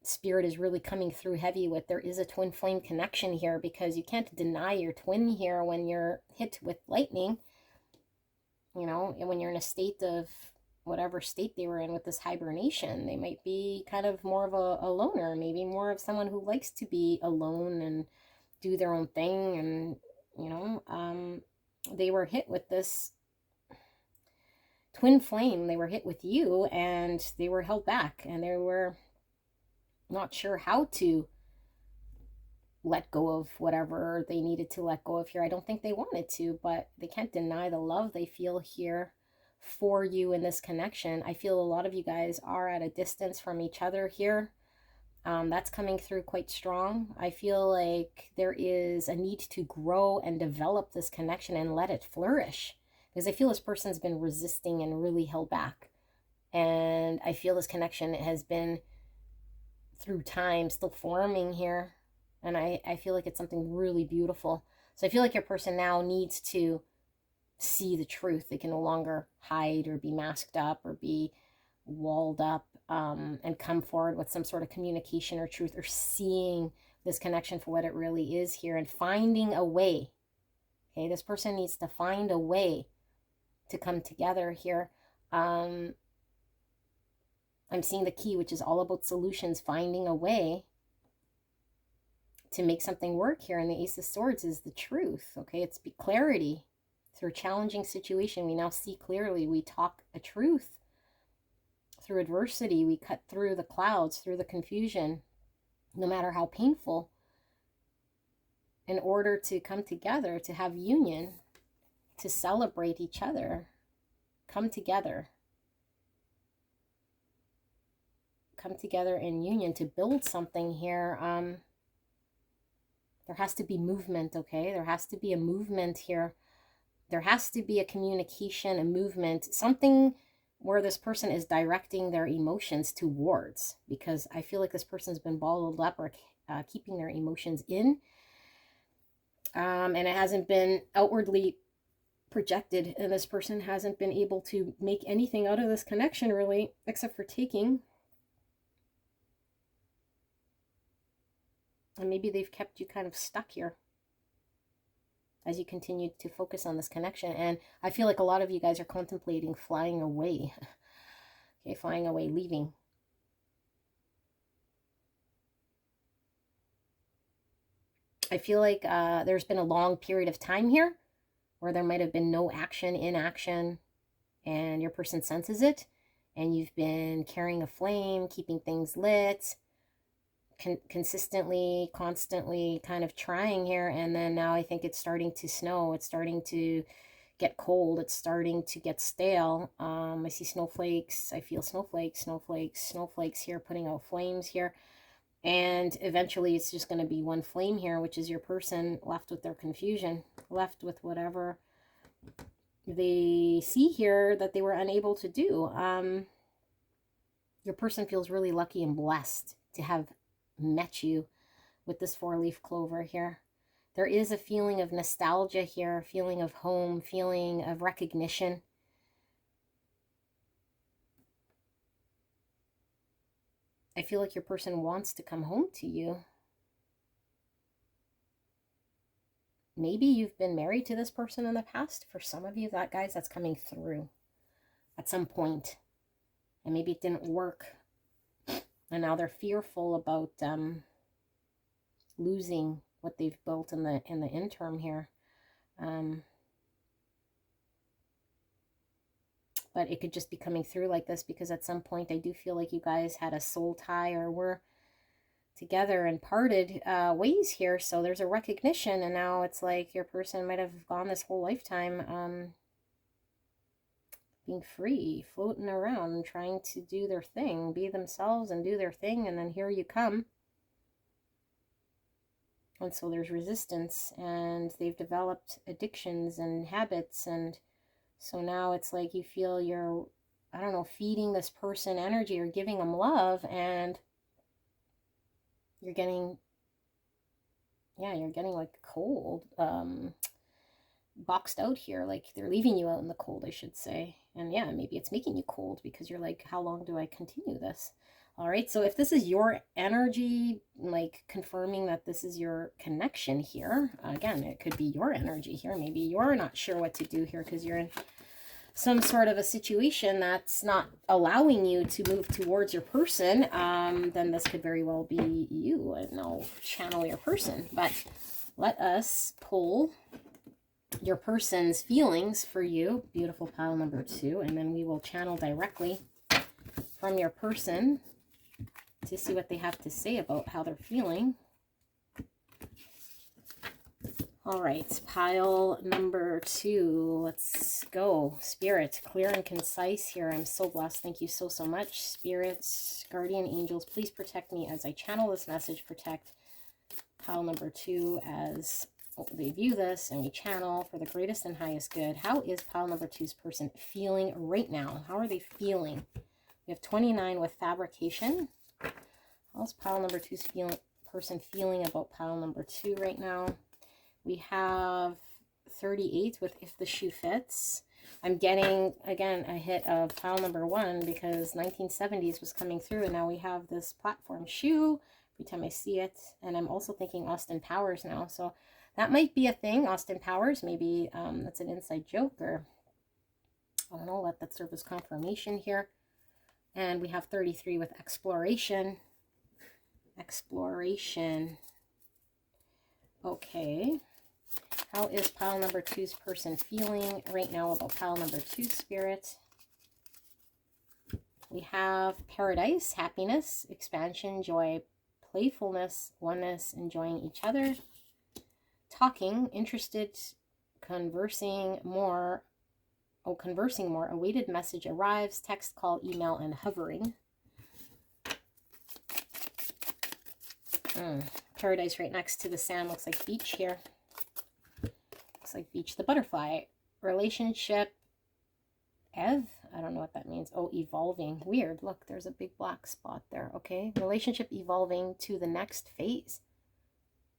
Spirit is really coming through heavy with there is a twin flame connection here, because you can't deny your twin here when you're hit with lightning, you know, and when you're in a state of whatever state they were in with this hibernation. They might be kind of more of a loner, maybe more of someone who likes to be alone and do their own thing. And, you know, they were hit with this twin flame. They were hit with you, and they were held back, and they were not sure how to let go of whatever they needed to let go of here. I don't think they wanted to, but they can't deny the love they feel here for you in this connection. I feel a lot of you guys are at a distance from each other here. That's coming through quite strong. I feel like there is a need to grow and develop this connection and let it flourish, because I feel this person's been resisting and really held back. And I feel this connection has been, through time, still forming here. And I feel like it's something really beautiful. So I feel like your person now needs to see the truth. They can no longer hide or be masked up or be walled up, and come forward with some sort of communication or truth, or seeing this connection for what it really is here and finding a way. Okay, this person needs to find a way to come together here. I'm seeing the key, which is all about solutions, finding a way to make something work here. And the Ace of Swords is the truth. Okay, it's clarity. Through a challenging situation, we now see clearly. We talk a truth. Through adversity, we cut through the clouds, through the confusion, no matter how painful, in order to come together, to have union, to celebrate each other. Come together. Come together in union to build something here. There has to be movement, okay? There has to be a movement here. There has to be a communication, a movement, something where this person is directing their emotions towards, because I feel like this person's been bottled up or keeping their emotions in, and it hasn't been outwardly projected, and this person hasn't been able to make anything out of this connection really, except for taking. And maybe they've kept you kind of stuck here as you continue to focus on this connection. And I feel like a lot of you guys are contemplating flying away. Okay, flying away, leaving. I feel like there's been a long period of time here where there might have been no action, inaction, and your person senses it. And you've been carrying a flame, keeping things lit, consistently, constantly kind of trying here. And then now I think it's starting to snow. It's starting to get cold. It's starting to get stale. I see snowflakes. I feel snowflakes, snowflakes, snowflakes here, putting out flames here. And eventually it's just going to be one flame here, which is your person left with their confusion, left with whatever they see here that they were unable to do. Your person feels really lucky and blessed to have met you with this 4-leaf clover here. There is a feeling of nostalgia here, feeling of home, feeling of recognition. I feel like your person wants to come home to you. Maybe you've been married to this person in the past. For some of you, that, guys, that's coming through at some point. And maybe it didn't work. And now they're fearful about losing what they've built in the interim here. But it could just be coming through like this, because at some point I do feel like you guys had a soul tie or were together and parted ways here. So there's a recognition, and now it's like your person might have gone this whole lifetime being free, floating around, trying to do their thing, be themselves and do their thing, and then here you come. And so there's resistance, and they've developed addictions and habits, and so now it's like you feel you're, I don't know, feeding this person energy or giving them love, and You're getting, yeah, you're getting like cold, boxed out here, like they're leaving you out in the cold, I should say. And yeah, maybe it's making you cold because you're like, how long do I continue this? All right, so if this is your energy, like confirming that this is your connection here, again, it could be your energy here. Maybe you're not sure what to do here because you're in some sort of a situation that's not allowing you to move towards your person, then this could very well be you. And I'll channel your person. But let us pull your person's feelings for you. Beautiful pile number 2. And then we will channel directly from your person to see what they have to say about how they're feeling. All right, pile number 2. Let's go. Spirit, clear and concise here. I'm so blessed. Thank you so, so much. Spirits, guardian angels, please protect me as I channel this message. Protect pile number 2 as they view this and we channel for the greatest and highest good. How is pile number 2's person feeling right now? How are they feeling? We have 29 with fabrication. How's pile number 2's person feeling about pile number 2 right now? We have 38 with if the shoe fits. I'm getting, again, a hit of pile number 1 because 1970s was coming through. And now we have this platform shoe every time I see it. And I'm also thinking Austin Powers now. So that might be a thing, Austin Powers. Maybe that's an inside joke, or I don't know, let that serve as confirmation here. And we have 33 with exploration. Exploration. Okay. How is pile number 2's person feeling right now about pile number 2, Spirit? We have paradise, happiness, expansion, joy, playfulness, oneness, enjoying each other, talking, interested, conversing more. Oh, conversing more. Awaited message arrives, text, call, email, and hovering. Paradise right next to the sand. Looks like beach here. Looks like beach. The butterfly. Relationship. I don't know what that means. Oh, evolving. Weird. Look, there's a big black spot there. Okay. Relationship evolving to the next phase.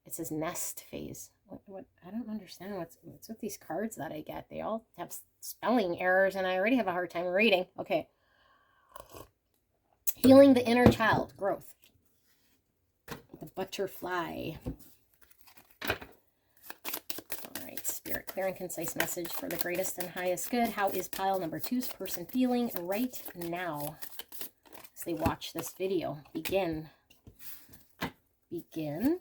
It says nest phase. What? I don't understand what's with these cards that I get. They all have spelling errors and I already have a hard time reading. Okay. Healing the inner child. Growth. The butterfly. All right, Spirit, clear and concise message for the greatest and highest good. How is pile number 2's person feeling right now as they watch this video? Begin. Begin.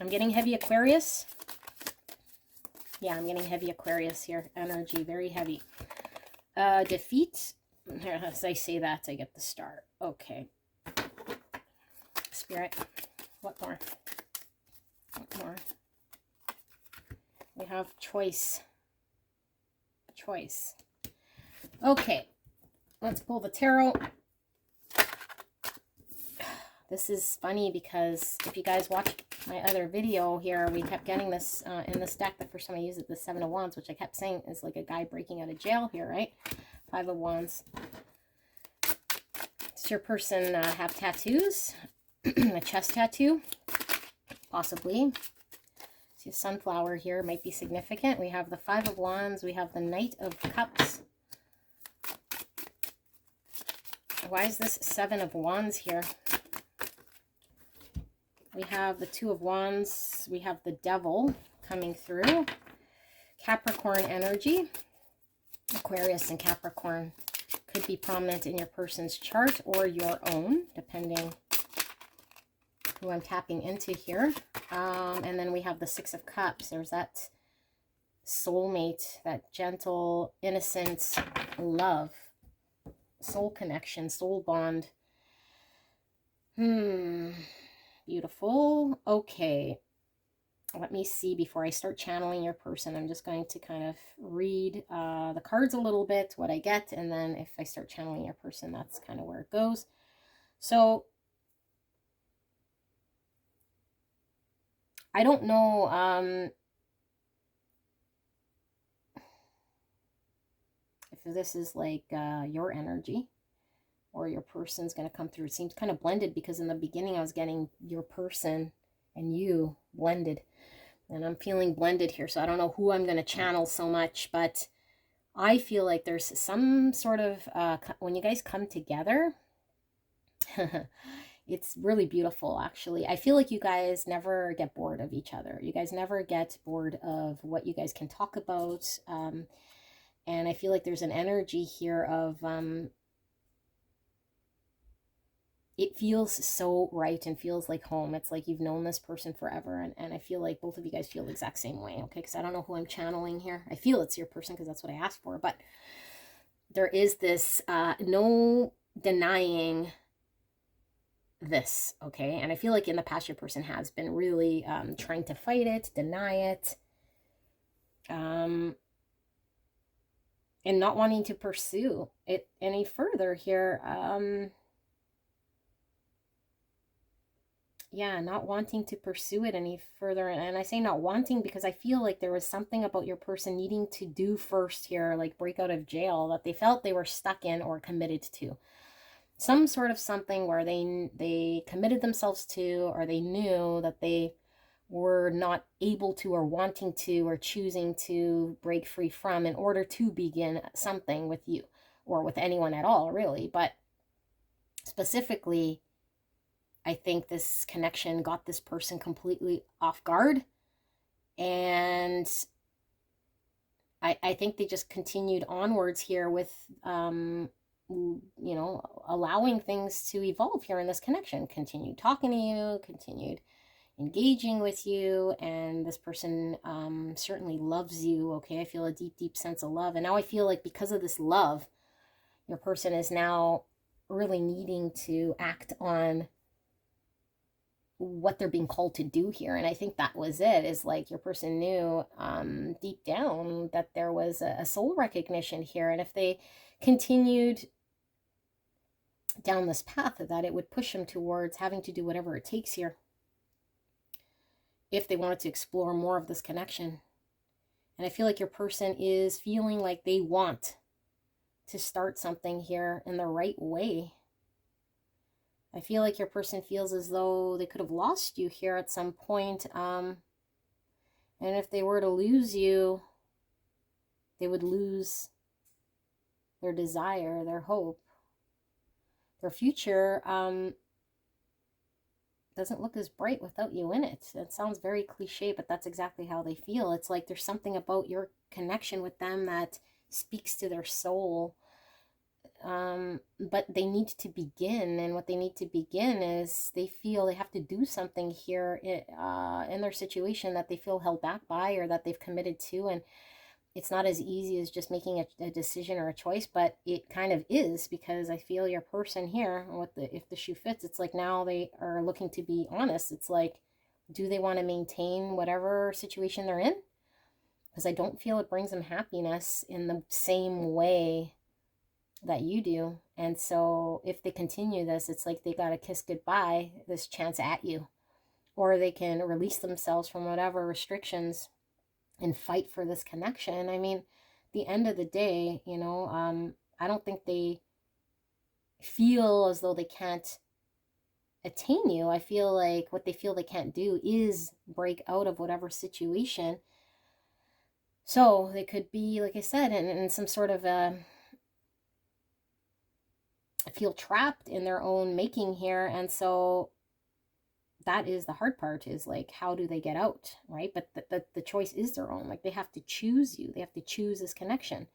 I'm getting heavy Aquarius. Yeah, I'm getting heavy Aquarius here. Energy, very heavy. Defeat. As I say that, I get the star. Okay. Spirit, what more? What more? We have choice. Choice. Okay, let's pull the tarot. This is funny because if you guys watch my other video here, we kept getting this in this deck. The first time I used it, the 7 of Wands, which I kept saying is like a guy breaking out of jail here, right? 5 of Wands. Does your person have tattoos? A chest tattoo, possibly. See a sunflower here, might be significant. We have the 5 of Wands. We have the Knight of Cups. Why is this 7 of Wands here? We have the 2 of Wands. We have the Devil coming through. Capricorn energy. Aquarius and Capricorn could be prominent in your person's chart or your own, depending who I'm tapping into here. And then we have the 6 of Cups. There's that soulmate, that gentle, innocent love, soul connection, soul bond. Beautiful. Okay. Let me see before I start channeling your person. I'm just going to kind of read the cards a little bit, what I get, and then if I start channeling your person, that's kind of where it goes. So I don't know if this is like your energy. or your person's going to come through. It seems kind of blended because in the beginning I was getting your person and you blended. And I'm feeling blended here, so I don't know who I'm going to channel so much, but I feel like there's some sort of, when you guys come together, it's really beautiful, actually. I feel like you guys never get bored of each other. You guys never get bored of what you guys can talk about. And I feel like there's an energy here of, it feels so right and feels like home. It's like you've known this person forever. And I feel like both of you guys feel the exact same way, okay? Because I don't know who I'm channeling here. I feel it's your person because that's what I asked for. But there is this no denying this, okay? And I feel like in the past your person has been really trying to fight it, deny it, and not wanting to pursue it any further here. Yeah, not wanting to pursue it any further. And I say not wanting because I feel like there was something about your person needing to do first here, like break out of jail, that they felt they were stuck in or committed to. Some sort of something where they committed themselves to, or they knew that they were not able to or wanting to or choosing to break free from in order to begin something with you or with anyone at all, really. But specifically, I think this connection got this person completely off guard. And I think they just continued onwards here with, you know, allowing things to evolve here in this connection. Continued talking to you, continued engaging with you. And this person certainly loves you, okay? I feel a deep, deep sense of love. And now I feel like because of this love, your person is now really needing to act on what they're being called to do here. And I think that was it, is like your person knew deep down that there was a soul recognition here. And if they continued down this path, that it would push them towards having to do whatever it takes here if they wanted to explore more of this connection. And I feel like your person is feeling like they want to start something here in the right way. I feel like your person feels as though they could have lost you here at some point. And if they were to lose you, they would lose their desire, their hope. Their future doesn't look as bright without you in it. It sounds very cliche, but that's exactly how they feel. It's like there's something about your connection with them that speaks to their soul. But they need to begin, and what they need to begin is they feel they have to do something here in their situation that they feel held back by or that they've committed to. And it's not as easy as just making a decision or a choice, but it kind of is, because I feel your person here, if the shoe fits, it's like now they are looking to be honest. It's like, do they want to maintain whatever situation they're in? Because I don't feel it brings them happiness in the same way that you do. And so if they continue this, it's like they got to kiss goodbye this chance at you, or they can release themselves from whatever restrictions and fight for this connection. I mean, the end of the day, you know, I don't think they feel as though they can't attain you. I feel like what they feel they can't do is break out of whatever situation. So they could be, like I said, in some sort of feel trapped in their own making here. And so that is the hard part, is like, how do they get out, right? But the choice is their own. Like, they have to choose you. They have to choose this connection.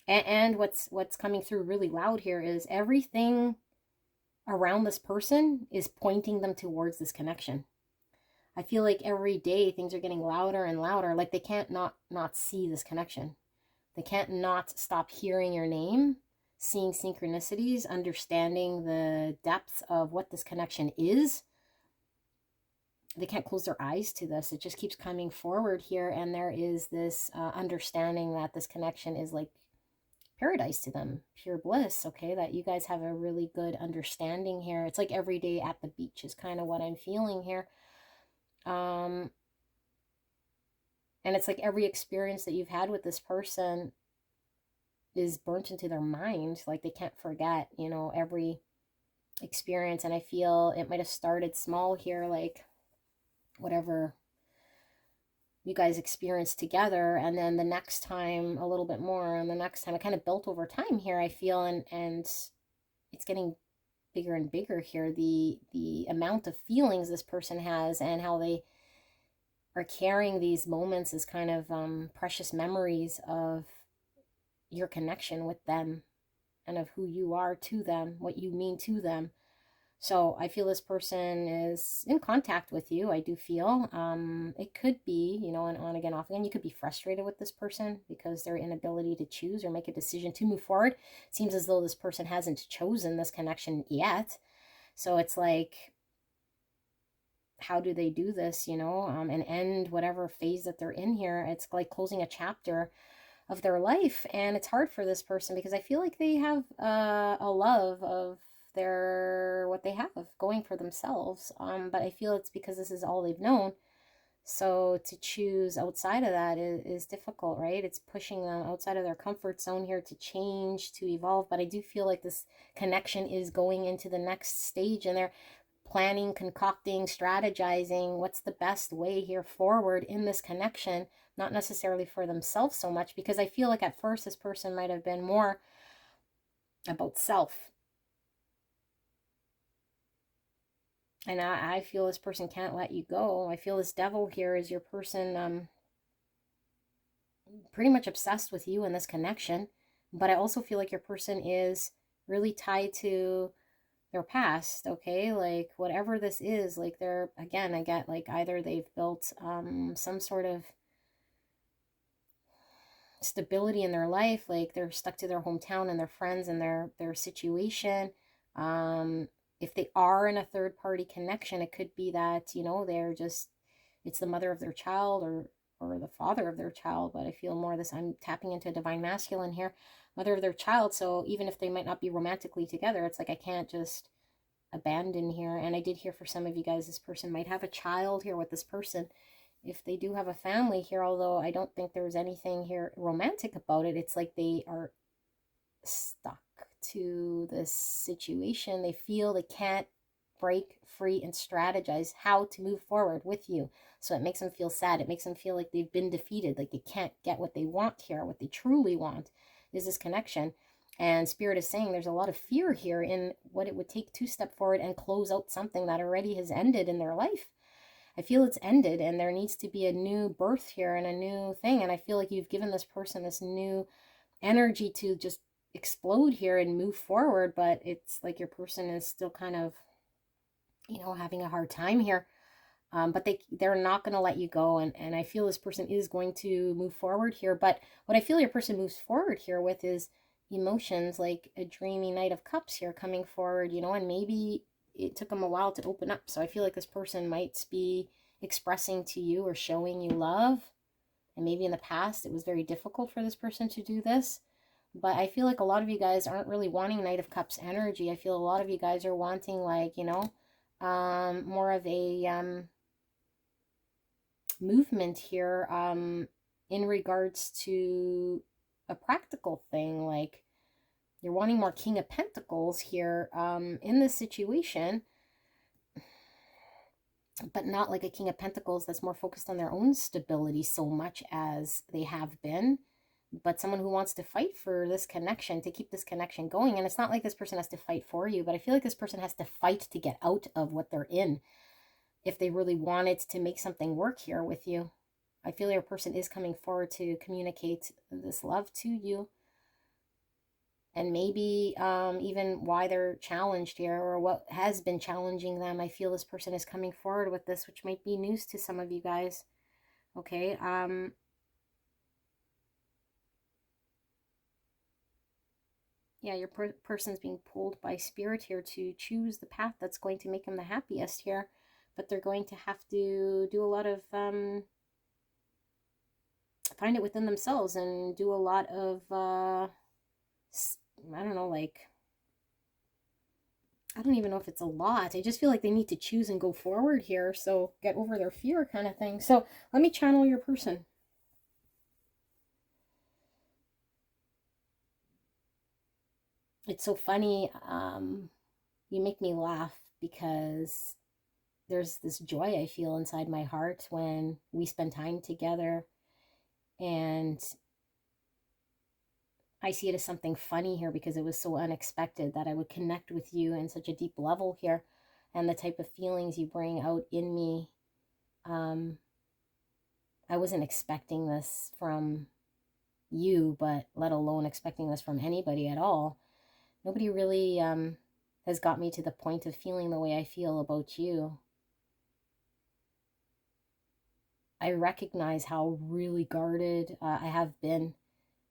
And what's coming through really loud here is everything around this person is pointing them towards this connection. I feel like every day things are getting louder and louder. Like, they can't not see this connection. They can't not stop hearing your name, seeing synchronicities, understanding the depth of what this connection is. They can't close their eyes to this. It just keeps coming forward here. And there is this understanding that this connection is like paradise to them, pure bliss, okay? That you guys have a really good understanding here. It's like every day at the beach is kind of what I'm feeling here. And it's like every experience that you've had with this person is burnt into their mind. Like they can't forget, you know, every experience. And I feel it might have started small here, like whatever you guys experienced together, and then the next time a little bit more, and the next time it kind of built over time here, I feel, and it's getting bigger and bigger here, the amount of feelings this person has and how they are carrying these moments as kind of precious memories of your connection with them and of who you are to them, what you mean to them. So I feel this person is in contact with you. I do feel it could be, you know, an on again, off again. You could be frustrated with this person because their inability to choose or make a decision to move forward. It seems as though this person hasn't chosen this connection yet. So it's like, how do they do this, you know, and end whatever phase that they're in here? It's like closing a chapter of their life, and it's hard for this person because I feel like they have a love of their what they have going for themselves, but I feel it's because this is all they've known. So to choose outside of that is difficult, right? It's pushing them outside of their comfort zone here to change, to evolve. But I do feel like this connection is going into the next stage, and they're planning, concocting, strategizing what's the best way here forward in this connection, not necessarily for themselves so much, because I feel like at first this person might have been more about self. And I feel this person can't let you go. I feel this devil here is your person pretty much obsessed with you in this connection. But I also feel like your person is really tied to their past, okay? Like whatever this is, like they're, again, I get like either they've built some sort of stability in their life, like they're stuck to their hometown and their friends and their situation. If they are in a third party connection, it could be that, you know, they're just, it's the mother of their child or the father of their child. But I feel more this, I'm tapping into a divine masculine here, mother of their child. So even if they might not be romantically together, it's like I can't just abandon here. And I did hear for some of you guys, this person might have a child here with this person. If they do have a family here, although I don't think there's anything here romantic about it, it's like they are stuck to this situation. They feel they can't break free and strategize how to move forward with you. So it makes them feel sad. It makes them feel like they've been defeated, like they can't get what they want here. What they truly want is this connection. And Spirit is saying there's a lot of fear here in what it would take to step forward and close out something that already has ended in their life. I feel it's ended, and there needs to be a new birth here and a new thing. And I feel like you've given this person this new energy to just explode here and move forward. But it's like your person is still kind of, you know, having a hard time here. But they're not going to let you go. And I feel this person is going to move forward here. But what I feel your person moves forward here with is emotions, like a dreamy Knight of Cups here coming forward, you know, and maybe it took them a while to open up. So I feel like this person might be expressing to you or showing you love. And maybe in the past it was very difficult for this person to do this. But I feel like a lot of you guys aren't really wanting Knight of Cups energy. I feel a lot of you guys are wanting, like, you know, more of a movement here in regards to a practical thing. Like you're wanting more King of Pentacles here in this situation, but not like a King of Pentacles that's more focused on their own stability so much as they have been, but someone who wants to fight for this connection, to keep this connection going. And it's not like this person has to fight for you, but I feel like this person has to fight to get out of what they're in if they really wanted to make something work here with you. I feel your person is coming forward to communicate this love to you. And maybe even why they're challenged here, or what has been challenging them. I feel this person is coming forward with this, which might be news to some of you guys. Okay. Yeah, your person's being pulled by Spirit here to choose the path that's going to make them the happiest here. But they're going to have to do a lot of find it within themselves and do a lot of I don't know, like, I don't even know if it's a lot. I just feel like they need to choose and go forward here. So get over their fear kind of thing. So let me channel your person. It's so funny. You make me laugh because there's this joy I feel inside my heart when we spend time together, and I see it as something funny here because it was so unexpected that I would connect with you in such a deep level here, and the type of feelings you bring out in me. I wasn't expecting this from you, but let alone expecting this from anybody at all. Nobody really has got me to the point of feeling the way I feel about you. I recognize how really guarded I have been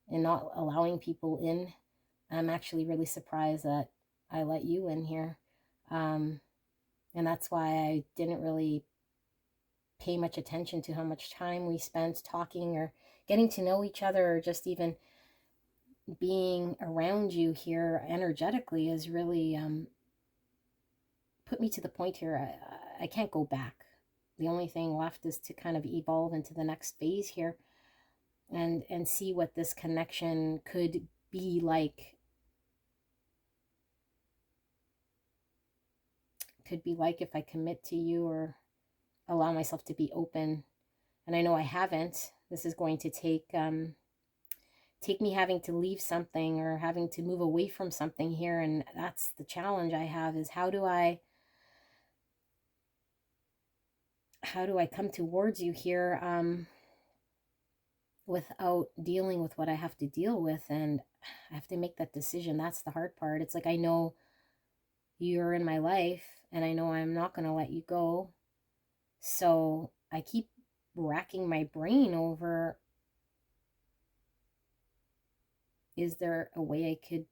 in not allowing people in. I'm actually really surprised that I let you in here. And that's why I didn't really pay much attention to how much time we spent talking or getting to know each other, or just even being around you here energetically has really put me to the point here. I can't go back. The only thing left is to kind of evolve into the next phase here, and see what this connection could be like. Could be like if I commit to you or allow myself to be open. And I know I haven't. This is going to take me having to leave something or having to move away from something here, and that's the challenge I have, is how do I come towards you here without dealing with what I have to deal with. And I have to make that decision. That's the hard part. It's like, I know you're in my life and I know I'm not going to let you go. So I keep racking my brain over, is there a way I could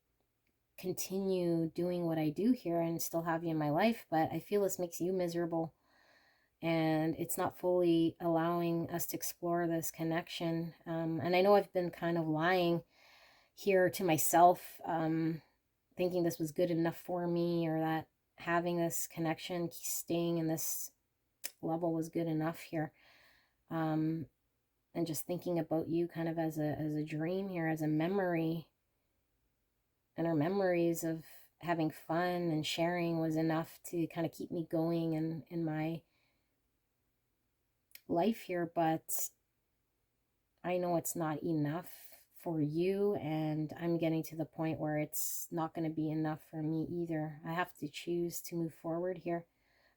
continue doing what I do here and still have you in my life? But I feel this makes you miserable, and it's not fully allowing us to explore this connection. And I know I've been kind of lying here to myself, thinking this was good enough for me, or that having this connection, staying in this level was good enough here. And just thinking about you kind of as a dream here, as a memory, and our memories of having fun and sharing was enough to kind of keep me going in my life here. But I know it's not enough for you, and I'm getting to the point where it's not going to be enough for me either. I have to choose to move forward here.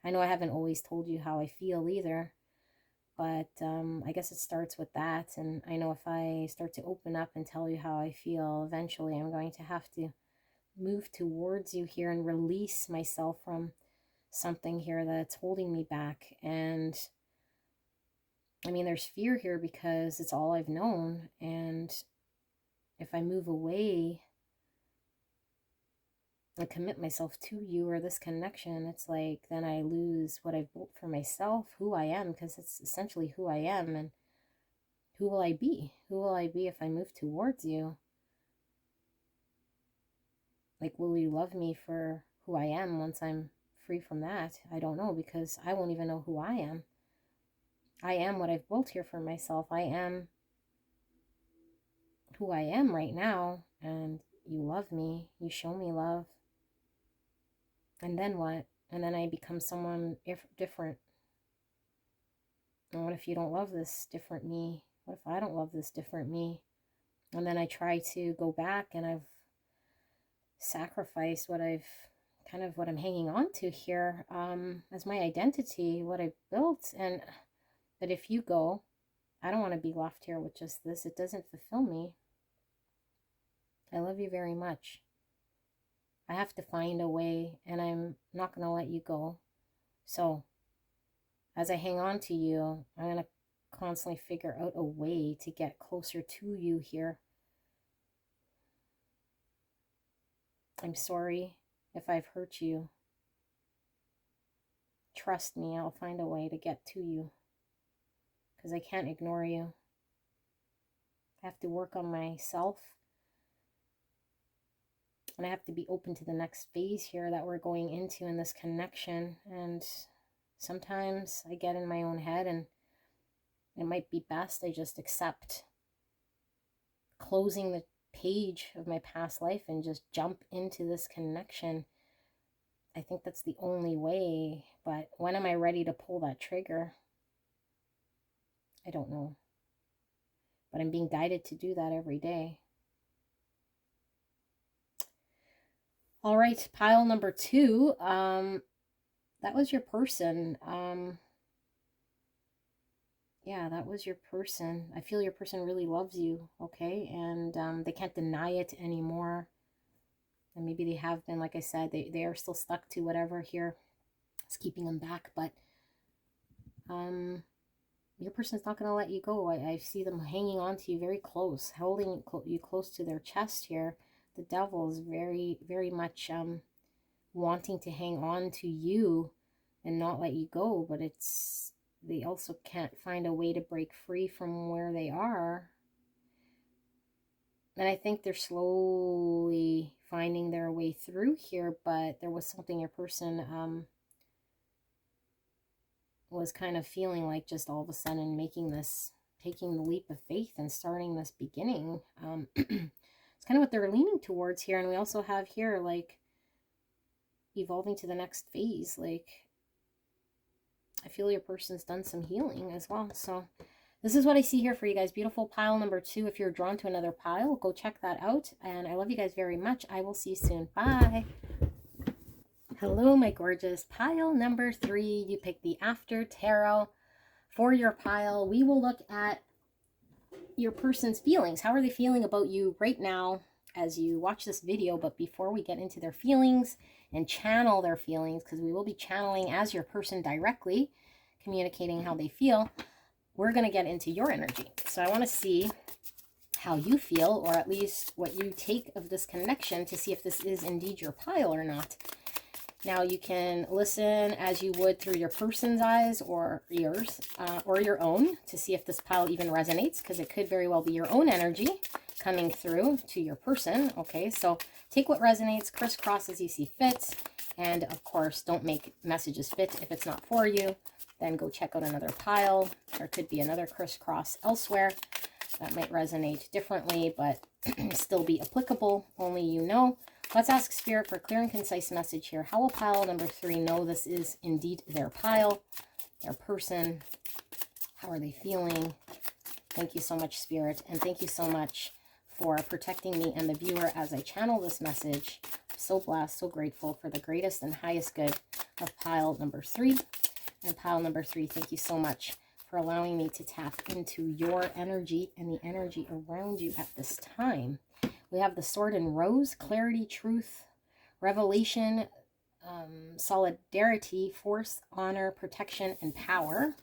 I know I haven't always told you how I feel either, but I guess it starts with that. And I know if I start to open up and tell you how I feel, eventually I'm going to have to move towards you here and release myself from something here that's holding me back. And I mean, there's fear here because it's all I've known. And if I move away and commit myself to you or this connection, it's like then I lose what I've built for myself, who I am, because it's essentially who I am. And who will I be? Who will I be if I move towards you? Like, will you love me for who I am once I'm free from that? I don't know, because I won't even know who I am. I am what I've built here for myself. I am who I am right now, and you love me. You show me love. And then what? And then I become someone different. And what if you don't love this different me? What if I don't love this different me? And then I try to go back, and I've sacrificed what I'm hanging on to here as my identity, what I built. But if you go, I don't want to be left here with just this. It doesn't fulfill me. I love you very much. I have to find a way, and I'm not going to let you go. So as I hang on to you, I'm going to constantly figure out a way to get closer to you here. I'm sorry if I've hurt you. Trust me, I'll find a way to get to you, because I can't ignore you. I have to work on myself, and I have to be open to the next phase here that we're going into in this connection. And sometimes I get in my own head, and it might be best I just accept closing page of my past life and just jump into this connection. I think that's the only way, but when am I ready to pull that trigger? I don't know. But I'm being guided to do that every day. All right, pile number 2. That was your person. Yeah, that was your person. I feel your person really loves you, okay? And they can't deny it anymore. And maybe they have been, like I said, they are still stuck to whatever here is keeping them back. But your person's not going to let you go. I see them hanging on to you very close, holding you close to their chest here. The devil is very, very much wanting to hang on to you and not let you go. But they also can't find a way to break free from where they are. And I think they're slowly finding their way through here, but there was something your person was kind of feeling like just all of a sudden taking the leap of faith and starting this beginning. It's kind of what they're leaning towards here. And we also have here, like, evolving to the next phase. Like, I feel your person's done some healing as well. So this is what I see here for you guys. Beautiful pile number 2. If you're drawn to another pile, go check that out. And I love you guys very much. I will see you soon. Bye. Hello, my gorgeous. Pile number 3. You picked the After Tarot. For your pile, we will look at your person's feelings. How are they feeling about you right now as you watch this video? But before we get into their feelings and channel their feelings, because we will be channeling as your person directly, communicating how they feel, we're going to get into your energy. So I want to see how you feel, or at least what you take of this connection, to see if this is indeed your pile or not. Now you can listen as you would through your person's eyes or ears, or your own, to see if this pile even resonates, because it could very well be your own energy coming through to your person. Okay, so take what resonates, crisscross as you see fit, and of course don't make messages fit if it's not for you. Then go check out another pile. There could be another crisscross elsewhere that might resonate differently, but still be applicable. Only you know. Let's ask Spirit for a clear and concise message here. How will pile number 3 know this is indeed their pile, their person? How are they feeling? Thank you so much, Spirit. And thank you so much for protecting me and the viewer as I channel this message. I'm so blessed, so grateful for the greatest and highest good of pile number 3. And pile number 3, thank you so much for allowing me to tap into your energy and the energy around you at this time. We have the Sword and Rose, clarity, truth, revelation, solidarity, force, honor, protection, and power.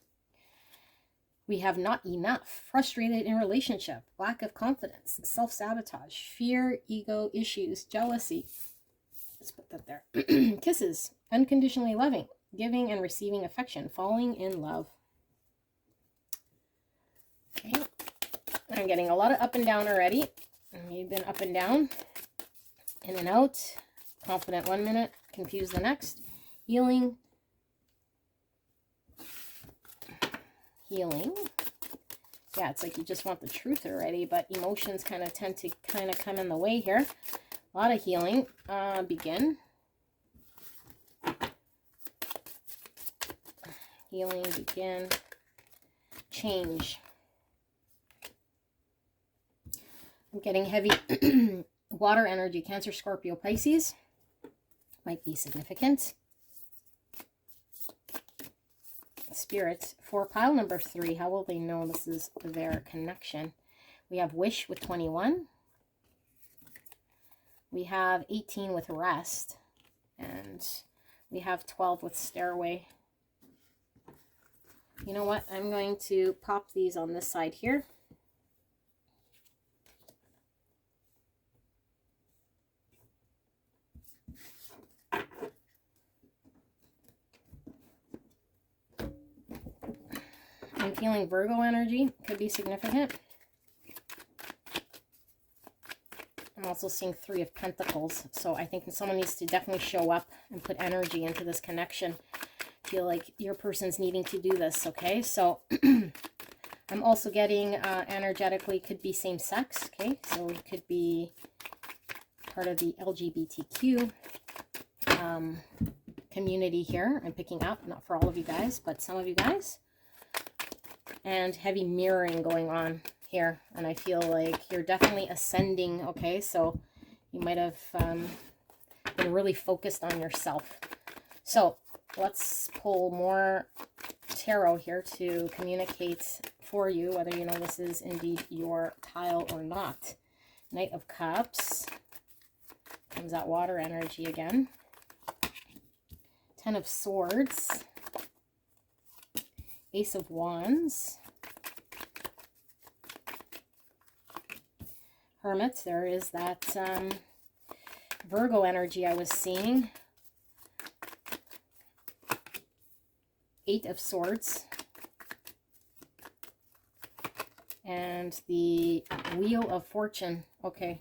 We have not enough, frustrated in relationship, lack of confidence, self-sabotage, fear, ego issues, jealousy. Let's put that there. Kisses, unconditionally loving, giving and receiving affection, falling in love. Okay, I'm getting a lot of up and down already. You've been up and down, in and out, confident 1 minute, confused the next. Healing. Healing. Yeah, it's like you just want the truth already, but emotions kind of tend to come in the way here. A lot of healing. Begin. Healing, begin. Change. I'm getting heavy water energy. Cancer, Scorpio, Pisces might be significant. Spirit, for pile number 3, how will they know this is their connection? We have Wish with 21. We have 18 with Rest. And we have 12 with Stairway. You know what? I'm going to pop these on this side here. I'm feeling Virgo energy. Could be significant. I'm also seeing 3 of Pentacles. So I think someone needs to definitely show up and put energy into this connection. Feel like your person's needing to do this, okay? So I'm also getting energetically could be same sex. Okay, so it could be part of the LGBTQ community here. I'm picking up, not for all of you guys, but some of you guys. And heavy mirroring going on here. And I feel like you're definitely ascending. Okay, so you might have been really focused on yourself. So let's pull more tarot here to communicate for you, whether you know this is indeed your tile or not. Knight of Cups. Comes that water energy again. Ten of Swords. Ace of Wands. Hermit. There is that Virgo energy I was seeing. Eight of Swords. And the Wheel of Fortune. Okay.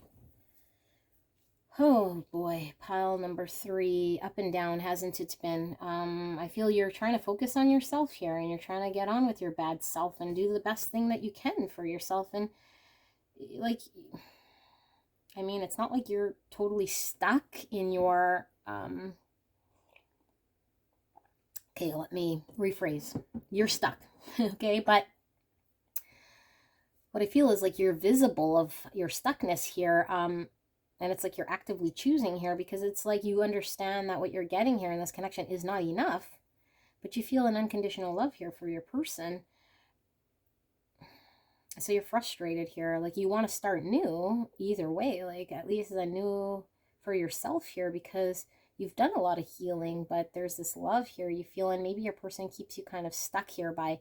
Oh boy, pile number 3, up and down, hasn't it been? I feel you're trying to focus on yourself here, and you're trying to get on with your bad self and do the best thing that you can for yourself. And like, I mean, it's not like you're totally stuck in your, okay, let me rephrase. You're stuck, okay? But what I feel is like you're visible of your stuckness here, and it's like you're actively choosing here, because it's like you understand that what you're getting here in this connection is not enough, but you feel an unconditional love here for your person. So you're frustrated here. Like you want to start new either way, like at least a new for yourself here, because you've done a lot of healing, but there's this love here you feel, and maybe your person keeps you kind of stuck here by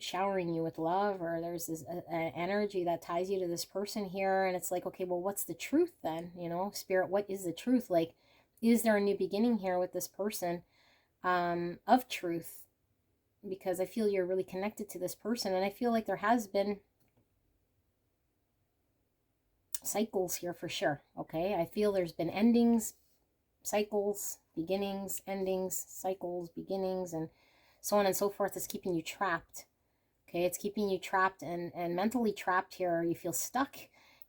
showering you with love, or there's this energy that ties you to this person here, and it's like, okay, well, what's the truth then? You know, Spirit, what is the truth? Like, is there a new beginning here with this person of truth? Because I feel you're really connected to this person, and I feel like there has been cycles here for sure. Okay, I feel there's been endings, cycles, beginnings, endings, cycles, beginnings, and so on and so forth. Is keeping you trapped. Okay, it's keeping you trapped and mentally trapped here. You feel stuck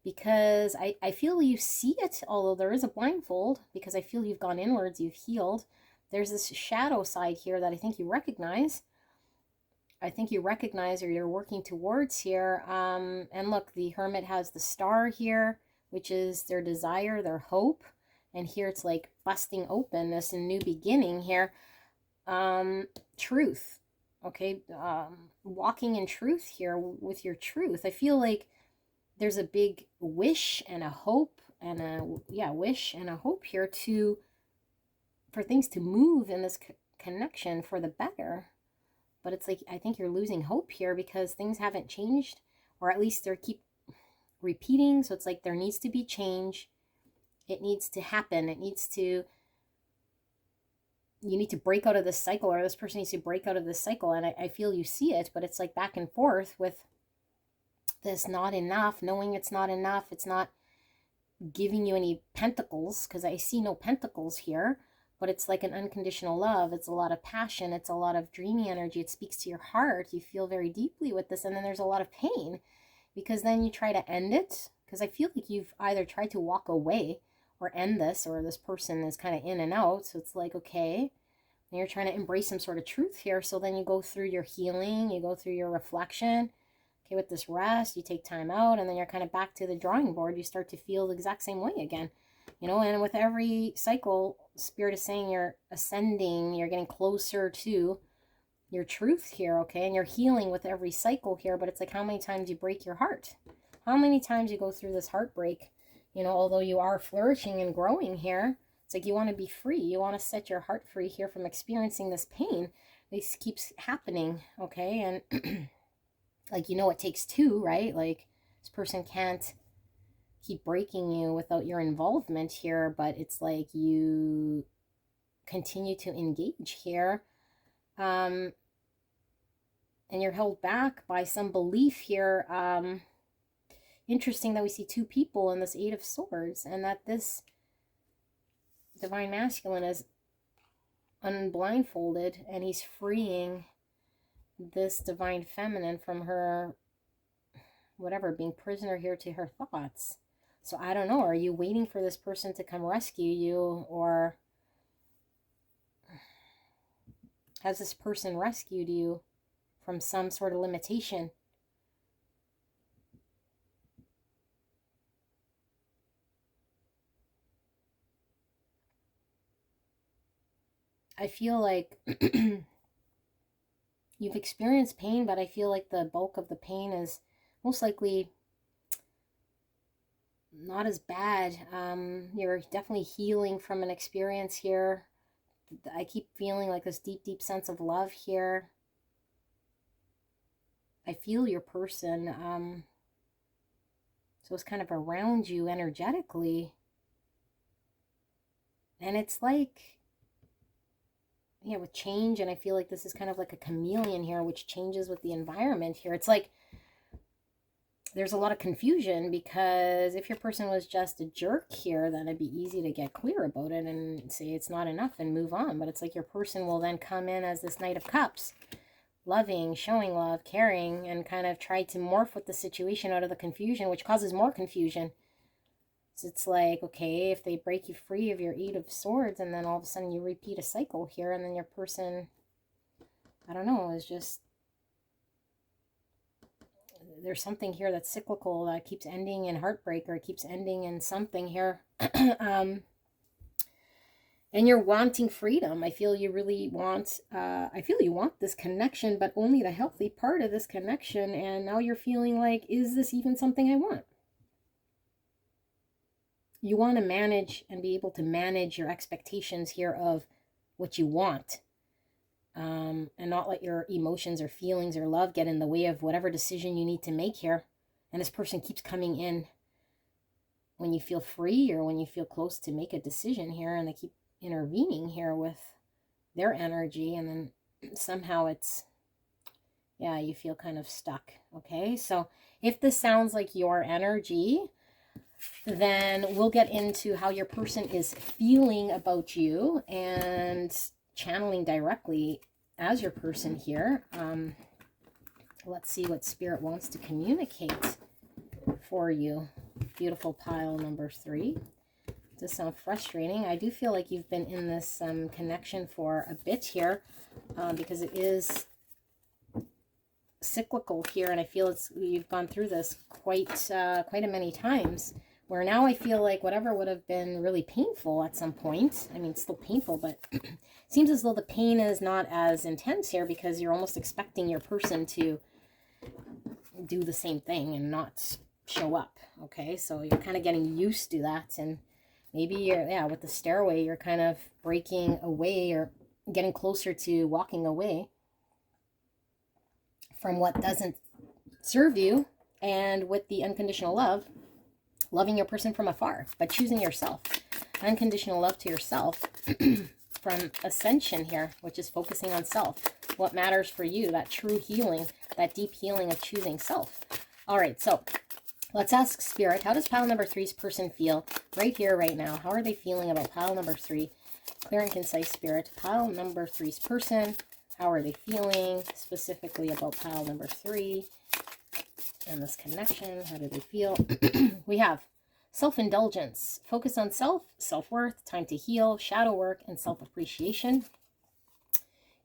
because I feel you see it, although there is a blindfold, because I feel you've gone inwards, you've healed. There's this shadow side here that I think you recognize. I think you recognize, or you're working towards here. And look, the Hermit has the star here, which is their desire, their hope. And here it's like busting open this new beginning here. Truth. Okay, walking in truth here with your truth. I feel like there's a big wish and a hope and a wish and a hope here for things to move in this connection for the better. But it's like, I think you're losing hope here because things haven't changed, or at least they keep repeating. So it's like there needs to be change. It needs to happen. You need to break out of this cycle, or this person needs to break out of this cycle. And I feel you see it, but it's like back and forth with this not enough, knowing it's not enough. It's not giving you any pentacles, because I see no pentacles here, but it's like an unconditional love. It's a lot of passion. It's a lot of dreamy energy. It speaks to your heart. You feel very deeply with this. And then there's a lot of pain, because then you try to end it, because I feel like you've either tried to walk away or end this, or this person is kind of in and out. So it's like, okay, and you're trying to embrace some sort of truth here. So then you go through your healing, you go through your reflection. Okay, with this rest, you take time out, and then you're kind of back to the drawing board. You start to feel the exact same way again. You know, and with every cycle, Spirit is saying you're ascending, you're getting closer to your truth here, okay? And you're healing with every cycle here, but it's like how many times you break your heart. How many times you go through this heartbreak. You know, although you are flourishing and growing here, it's like you want to be free. You want to set your heart free here from experiencing this pain. This keeps happening, okay? And like, you know, it takes two, right? Like, this person can't keep breaking you without your involvement here, but it's like you continue to engage here. And you're held back by some belief here. Interesting that we see two people in this Eight of Swords, and that this Divine Masculine is unblindfolded, and he's freeing this divine feminine from her, whatever, being prisoner here to her thoughts. So I don't know, are you waiting for this person to come rescue you, or has this person rescued you from some sort of limitation? I feel like you've experienced pain, but I feel like the bulk of the pain is most likely not as bad. You're definitely healing from an experience here. I keep feeling like this deep, deep sense of love here. I feel your person. So it's kind of around you energetically. And it's like, yeah, with change, and I feel like this is kind of like a chameleon here, which changes with the environment here. It's like there's a lot of confusion, because if your person was just a jerk here, then it'd be easy to get clear about it and say it's not enough and move on. But it's like your person will then come in as this Knight of Cups, loving, showing love, caring, and kind of try to morph with the situation out of the confusion, which causes more confusion. So it's like, okay, if they break you free of your Eight of Swords, and then all of a sudden you repeat a cycle here, and then your person, I don't know, is just, there's something here that's cyclical, that keeps ending in heartbreak, or it keeps ending in something here. And you're wanting freedom. I feel you really want, I feel you want this connection, but only the healthy part of this connection. And now you're feeling like, is this even something I want? You want to manage and be able to manage your expectations here of what you want. And not let your emotions or feelings or love get in the way of whatever decision you need to make here. And this person keeps coming in when you feel free, or when you feel close to make a decision here, and they keep intervening here with their energy, and then somehow it's, yeah, you feel kind of stuck. Okay, so if this sounds like your energy, then we'll get into how your person is feeling about you, and channeling directly as your person here. Let's see what Spirit wants to communicate for you. Beautiful pile number 3. Does sound frustrating. I do feel like you've been in this connection for a bit here, because it is cyclical here, and I feel you've gone through this quite a many times, where now I feel like whatever would have been really painful at some point, I mean, it's still painful, but it seems as though the pain is not as intense here, because you're almost expecting your person to do the same thing and not show up. Okay, so you're kind of getting used to that, and maybe you're, yeah, with the stairway, you're kind of breaking away, or getting closer to walking away from what doesn't serve you. And with the unconditional love, loving your person from afar, but choosing yourself. Unconditional love to yourself from ascension here, which is focusing on self. What matters for you, that true healing, that deep healing of choosing self. All right, so let's ask Spirit, how does pile number 3's person feel right here, right now? How are they feeling about pile number 3? Clear and concise, Spirit. Pile number 3's person, how are they feeling specifically about pile number 3? And this connection, how do they feel? We have self-indulgence, focus on self, self-worth, time to heal, shadow work, and self-appreciation.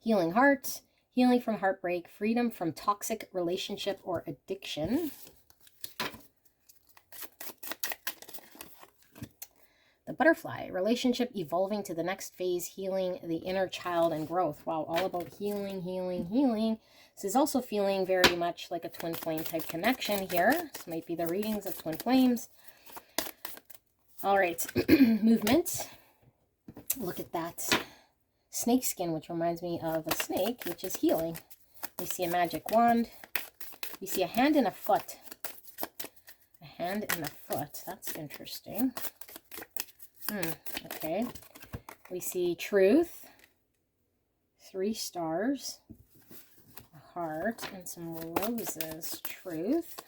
Healing heart, healing from heartbreak, freedom from toxic relationship or addiction. The butterfly, relationship evolving to the next phase, healing the inner child and growth. Wow, all about healing, healing, healing. This is also feeling very much like a twin flame type connection here. This might be the readings of twin flames. All right, movement. Look at that snake skin, which reminds me of a snake, which is healing. We see a magic wand. We see a hand and a foot. A hand and a foot. That's interesting. Okay. We see truth. 3 stars. Heart and some roses. Truth,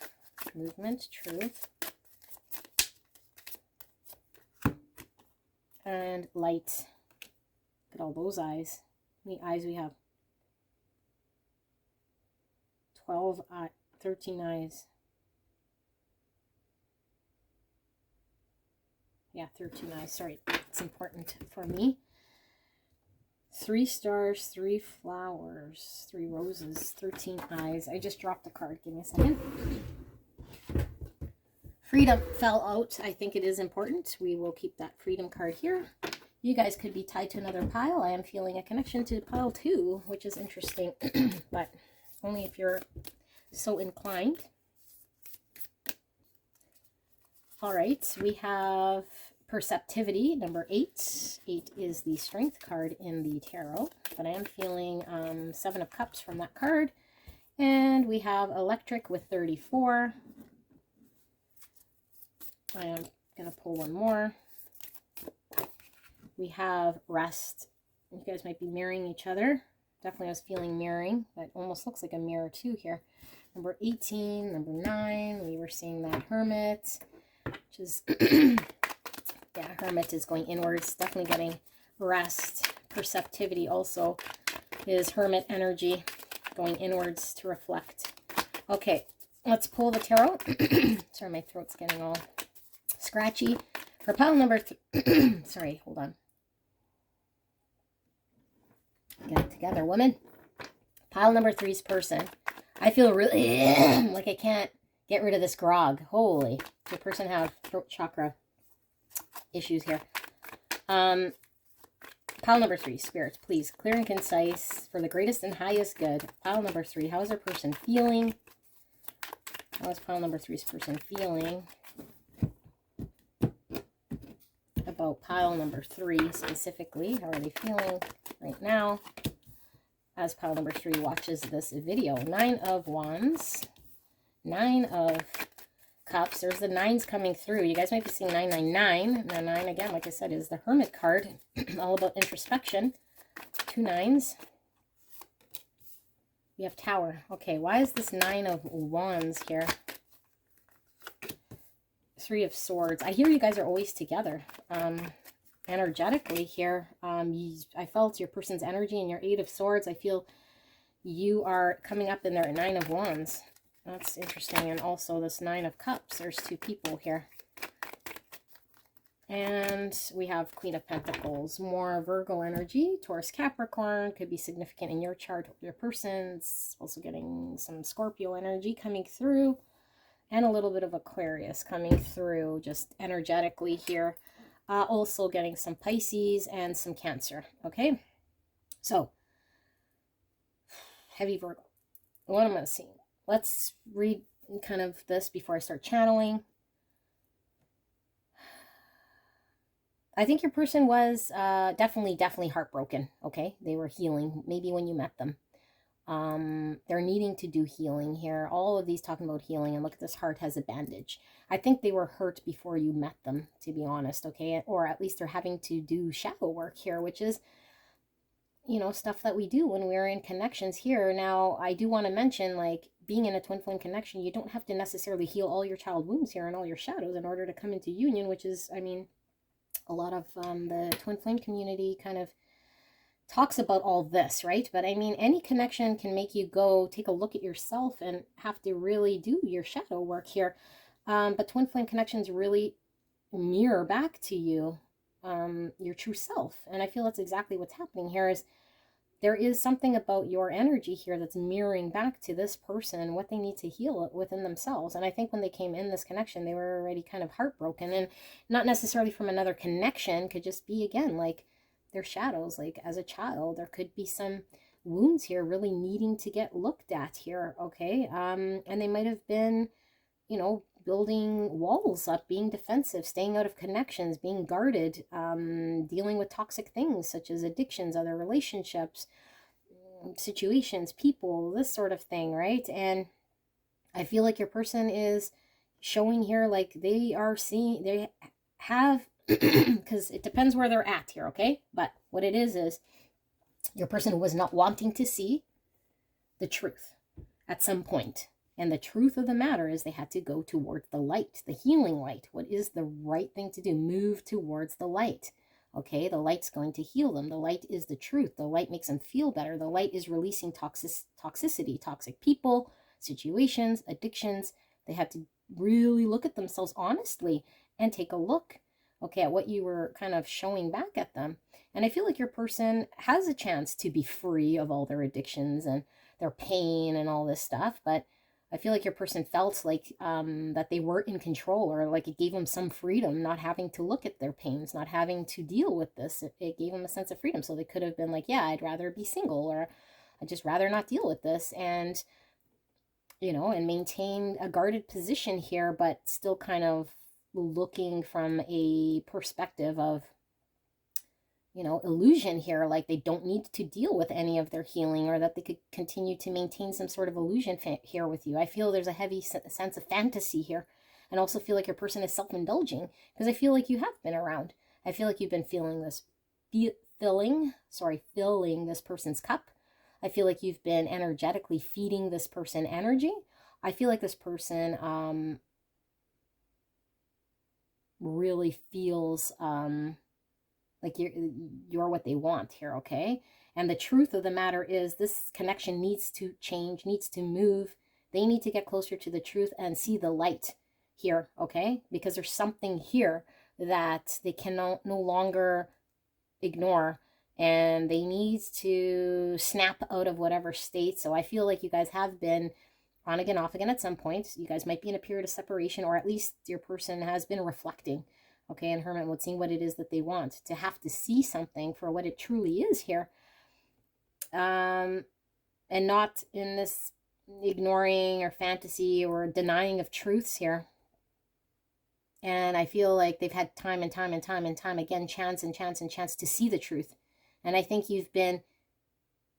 movement, truth, and light. Look at all those eyes. How many eyes we have? 12 13 eyes. Yeah, 13 eyes. Sorry, it's important for me. 3 stars, 3 flowers, 3 roses, 13 eyes. I just dropped the card. Give me a second. Freedom fell out. I think it is important. We will keep that freedom card here. You guys could be tied to another pile. I am feeling a connection to pile 2, which is interesting, but only if you're so inclined. All right, we have perceptivity, number 8. 8 is the strength card in the tarot, but I am feeling 7 of Cups from that card. And we have electric with 34. I am going to pull one more. We have rest. You guys might be mirroring each other. Definitely I was feeling mirroring. That almost looks like a mirror too here. Number 18, number 9. We were seeing that hermit, which is, yeah, hermit is going inwards. Definitely getting rest. Perceptivity also is hermit energy going inwards to reflect. Okay, let's pull the tarot. Sorry, my throat's getting all scratchy. For pile number sorry, hold on. Get it together, woman. Pile number 3's person. I feel really like I can't get rid of this grog. Holy, the person have throat chakra issues here. Pile number 3, spirits, please, clear and concise for the greatest and highest good. Pile number 3, how is their person feeling? How is pile number 3's person feeling about pile number 3 specifically? How are they feeling right now as pile number 3 watches this video? 9 of Wands, 9 of Cups. There's the 9s coming through. You guys might be seeing 999. And the 9 again, like I said, is the Hermit card. All about introspection. 2 9s. We have Tower. Okay, why is this 9 of Wands here? 3 of Swords. I hear you guys are always together. Energetically here, I felt your person's energy and your 8 of Swords. I feel you are coming up in their 9 of Wands. That's interesting. And also this 9 of Cups. There's 2 people here. And we have Queen of Pentacles. More Virgo energy. Taurus, Capricorn. Could be significant in your chart with your person's. Also getting some Scorpio energy coming through. And a little bit of Aquarius coming through just energetically here. Also getting some Pisces and some Cancer. Okay. So, heavy Virgo. What am I seeing? Let's read kind of this before I start channeling. I think your person was definitely heartbroken. Okay. They were healing maybe when you met them. They're needing to do healing here. All of these talking about healing, and look at this heart has a bandage. I think they were hurt before you met them, to be honest, okay? Or at least they're having to do shadow work here, which is, you know, stuff that we do when we're in connections here. Now, I do want to mention, like, being in a twin flame connection, you don't have to necessarily heal all your child wounds here and all your shadows in order to come into union, which is, I mean, a lot of the twin flame community kind of talks about all this, right? But I mean, any connection can make you go take a look at yourself and have to really do your shadow work here. But twin flame connections really mirror back to you your true self. And I feel that's exactly what's happening here. Is there is something about your energy here that's mirroring back to this person and what they need to heal within themselves. And I think when they came in this connection, they were already kind of heartbroken, and not necessarily from another connection, could just be, again, like their shadows. Like as a child, there could be some wounds here really needing to get looked at here. Okay. And they might have been, you know, building walls up, being defensive, staying out of connections, being guarded, dealing with toxic things such as addictions, other relationships, situations, people, this sort of thing, right? And I feel like your person is showing here like they are seeing, they have, because it depends where they're at here, okay? But what it is your person was not wanting to see the truth at some point. And the truth of the matter is they had to go towards the light, the healing light. What is the right thing to do? Move towards the light. Okay, the light's going to heal them. The light is the truth. The light makes them feel better. The light is releasing toxicity, toxic people, situations, addictions. They had to really look at themselves honestly and take a look, okay, at what you were kind of showing back at them. And I feel like your person has a chance to be free of all their addictions and their pain and all this stuff, but I feel like your person felt like that they were in control, or like it gave them some freedom, not having to look at their pains, not having to deal with this. It gave them a sense of freedom. So they could have been like, yeah, I'd rather be single, or I'd just rather not deal with this. And, you know, and maintain a guarded position here, but still kind of looking from a perspective of, you know, illusion here, like they don't need to deal with any of their healing, or that they could continue to maintain some sort of illusion here with you. I feel there's a heavy sense of fantasy here, and also feel like your person is self-indulging, because I feel like you have been around. I feel like you've been feeling this, filling this person's cup. I feel like you've been energetically feeding this person energy. I feel like this person really feels like you're what they want here, okay? And the truth of the matter is, this connection needs to change, needs to move. They need to get closer to the truth and see the light here, okay? Because there's something here that they can no longer ignore, and they need to snap out of whatever state. So I feel like you guys have been on again, off again at some point. You guys might be in a period of separation, or at least your person has been reflecting, okay, and Hermit mode, seeing what it is that they want, to have to see something for what it truly is here, and not in this ignoring or fantasy or denying of truths here. And I feel like they've had time and time and time and time again, chance and chance and chance to see the truth. And I think you've been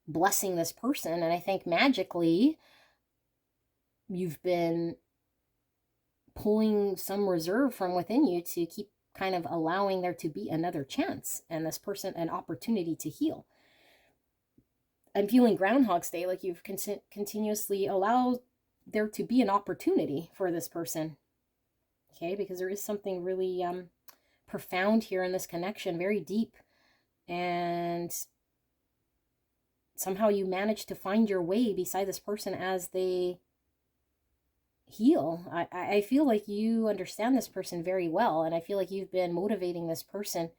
blessing this person, and I think magically you've been pulling some reserve from within you to keep kind of allowing there to be another chance, and this person an opportunity to heal. I'm feeling Groundhog's Day, like you've continuously allowed there to be an opportunity for this person, okay, because there is something really profound here in this connection, very deep, and somehow you manage to find your way beside this person as they heal. I feel like you understand this person very well, and I feel like you've been motivating this person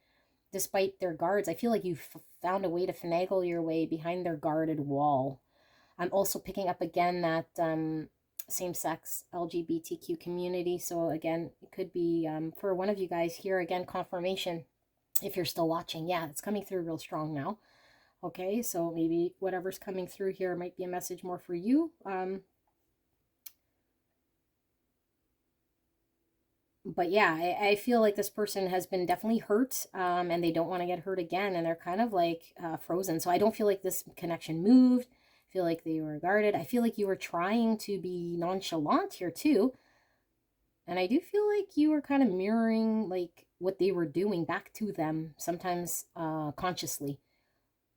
despite their guards. I feel like you've found a way to finagle your way behind their guarded wall. I'm also picking up again that same-sex LGBTQ community. So again, it could be for one of you guys here, again, confirmation, if you're still watching. Yeah, it's coming through real strong now. Okay, so maybe whatever's coming through here might be a message more for you. But yeah, I feel like this person has been definitely hurt, and they don't want to get hurt again, and they're kind of like frozen. So I don't feel like this connection moved. I feel like they were guarded. I feel like you were trying to be nonchalant here too. And I do feel like you were kind of mirroring like what they were doing back to them, sometimes consciously,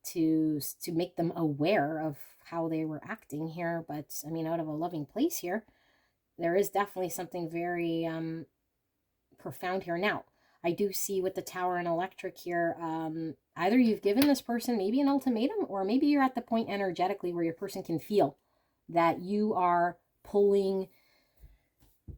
to make them aware of how they were acting here. But I mean, out of a loving place here, there is definitely something very profound here. Now, I do see with the Tower and Electric here, either you've given this person maybe an ultimatum, or maybe you're at the point energetically where your person can feel that you are pulling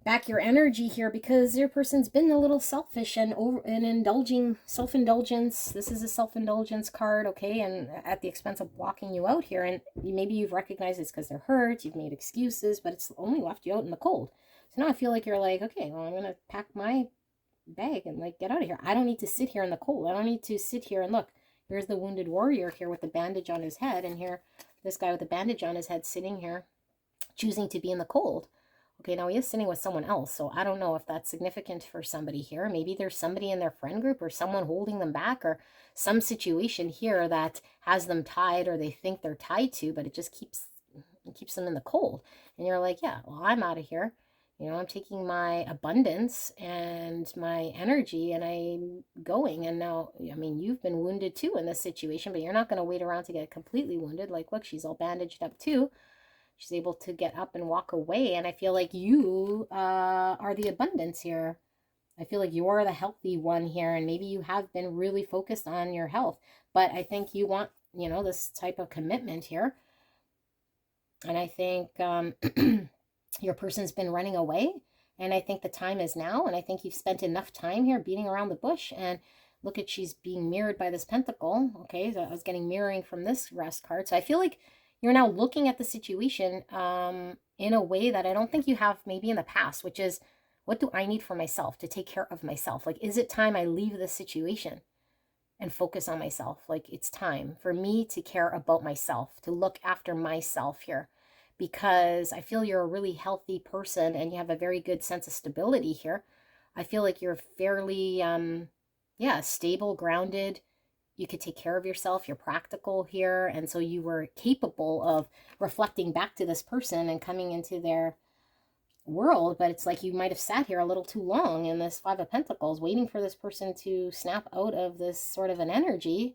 back your energy here, because your person's been a little selfish and indulging, self-indulgence. This is a self-indulgence card, okay, and at the expense of blocking you out here. And maybe you've recognized it's because they're hurt, you've made excuses, but it's only left you out in the cold. So now I feel like you're like, okay, well, I'm gonna pack my bag and like get out of here. I don't need to sit here in the cold. I don't need to sit here and look. Here's the wounded warrior here with the bandage on his head, and here this guy with the bandage on his head sitting here choosing to be in the cold. Okay, now he is sitting with someone else, so I don't know if that's significant for somebody here. Maybe there's somebody in their friend group, or someone holding them back, or some situation here that has them tied, or they think they're tied to, but it just keeps them in the cold. And you're like, yeah, well, I'm out of here. You know, I'm taking my abundance and my energy and I'm going. And now, I mean, you've been wounded too in this situation, but you're not going to wait around to get completely wounded. Like, look, she's all bandaged up too. She's able to get up and walk away. And I feel like you are the abundance here. I feel like you're the healthy one here. And maybe you have been really focused on your health. But I think you want, you know, this type of commitment here. And I think your person's been running away. And I think the time is now. And I think you've spent enough time here beating around the bush. And look at, she's being mirrored by this pentacle. Okay, so I was getting mirroring from this rest card. So I feel like you're now looking at the situation in a way that I don't think you have maybe in the past, which is, what do I need for myself to take care of myself? Like, is it time I leave this situation and focus on myself? Like, it's time for me to care about myself, to look after myself here, because I feel you're a really healthy person and you have a very good sense of stability here. I feel like you're fairly, yeah, stable, grounded. You could take care of yourself. You're practical here. And so you were capable of reflecting back to this person and coming into their world. But it's like you might have sat here a little too long in this Five of Pentacles, waiting for this person to snap out of this sort of an energy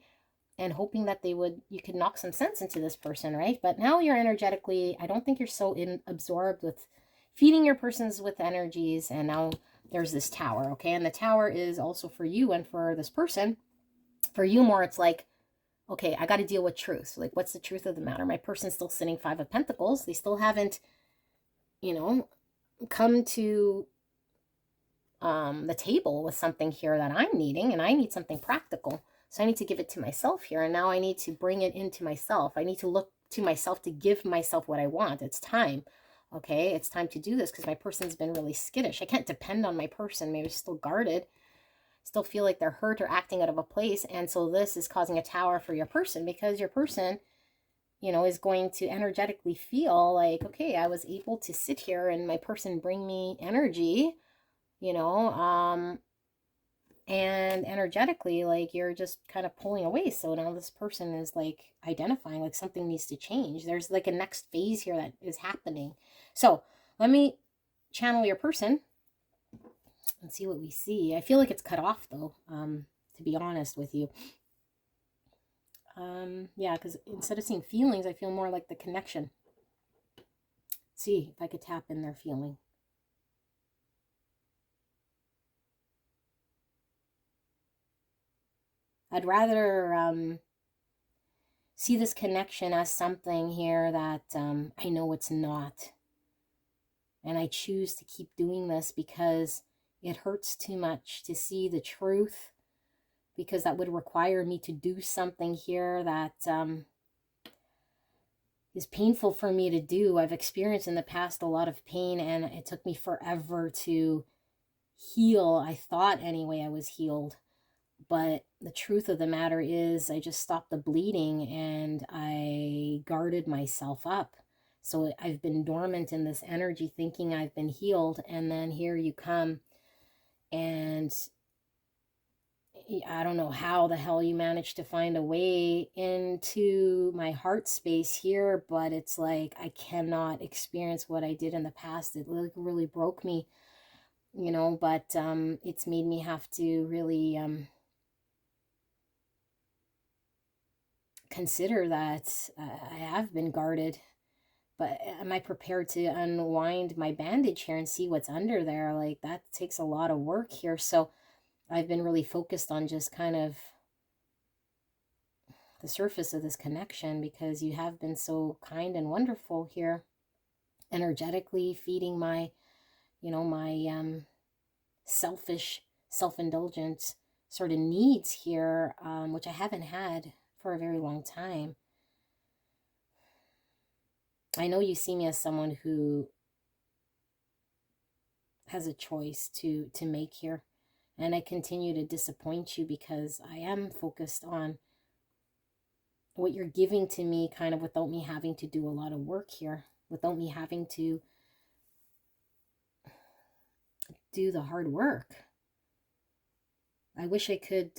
and hoping that you could knock some sense into this person, right? But now you're energetically, I don't think you're so absorbed with feeding your persons with energies. And now there's this tower, okay? And the tower is also for you and for this person. For you more, it's like, okay, I got to deal with truth. Like, what's the truth of the matter? My person's still sitting Five of Pentacles. They still haven't, come to the table with something here that I'm needing, and I need something practical. So I need to give it to myself here. And now I need to bring it into myself. I need to look to myself to give myself what I want. It's time. Okay, it's time to do this because my person's been really skittish. I can't depend on my person. Maybe still guarded. Still feel like they're hurt or acting out of a place. And so this is causing a tower for your person, because your person, is going to energetically feel like, okay, I was able to sit here and my person bring me energy, and energetically, like, you're just kind of pulling away. So now this person is like identifying like something needs to change. There's like a next phase here that is happening. So let me channel your person and see what we see. I feel like it's cut off though, to be honest with you. Yeah, because instead of seeing feelings, I feel more like the connection. See if I could tap in their feeling. I'd rather see this connection as something here that I know it's not. And I choose to keep doing this because it hurts too much to see the truth, because that would require me to do something here that is painful for me to do. I've experienced in the past a lot of pain, and it took me forever to heal. I thought anyway I was healed. But the truth of the matter is I just stopped the bleeding and I guarded myself up. So I've been dormant in this energy thinking I've been healed. And then here you come, and I don't know how the hell you managed to find a way into my heart space here, but it's like I cannot experience what I did in the past. It really broke me, but it's made me have to really consider that I have been guarded. But am I prepared to unwind my bandage here and see what's under there? Like, that takes a lot of work here. So I've been really focused on just kind of the surface of this connection, because you have been so kind and wonderful here, energetically feeding my, my selfish, self-indulgent sort of needs here, which I haven't had for a very long time. I know you see me as someone who has a choice to make here, and I continue to disappoint you because I am focused on what you're giving to me, kind of without me having to do a lot of work here, without me having to do the hard work. I wish I could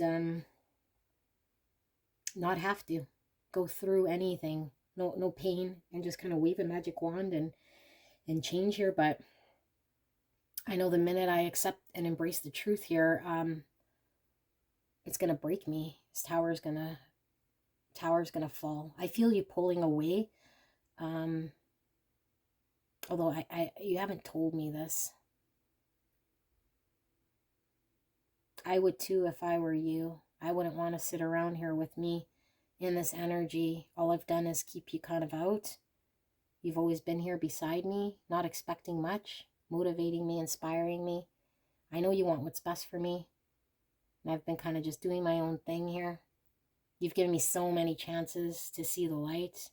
not have to go through anything, no pain, and just kind of wave a magic wand and change here. But I know the minute I accept and embrace the truth here, it's gonna break me. This tower's gonna fall. I feel you pulling away. Although you haven't told me this. I would too if I were you. I wouldn't want to sit around here with me in this energy. All I've done is keep you kind of out. You've always been here beside me, not expecting much, motivating me, inspiring me. I know you want what's best for me. And I've been kind of just doing my own thing here. You've given me so many chances to see the light,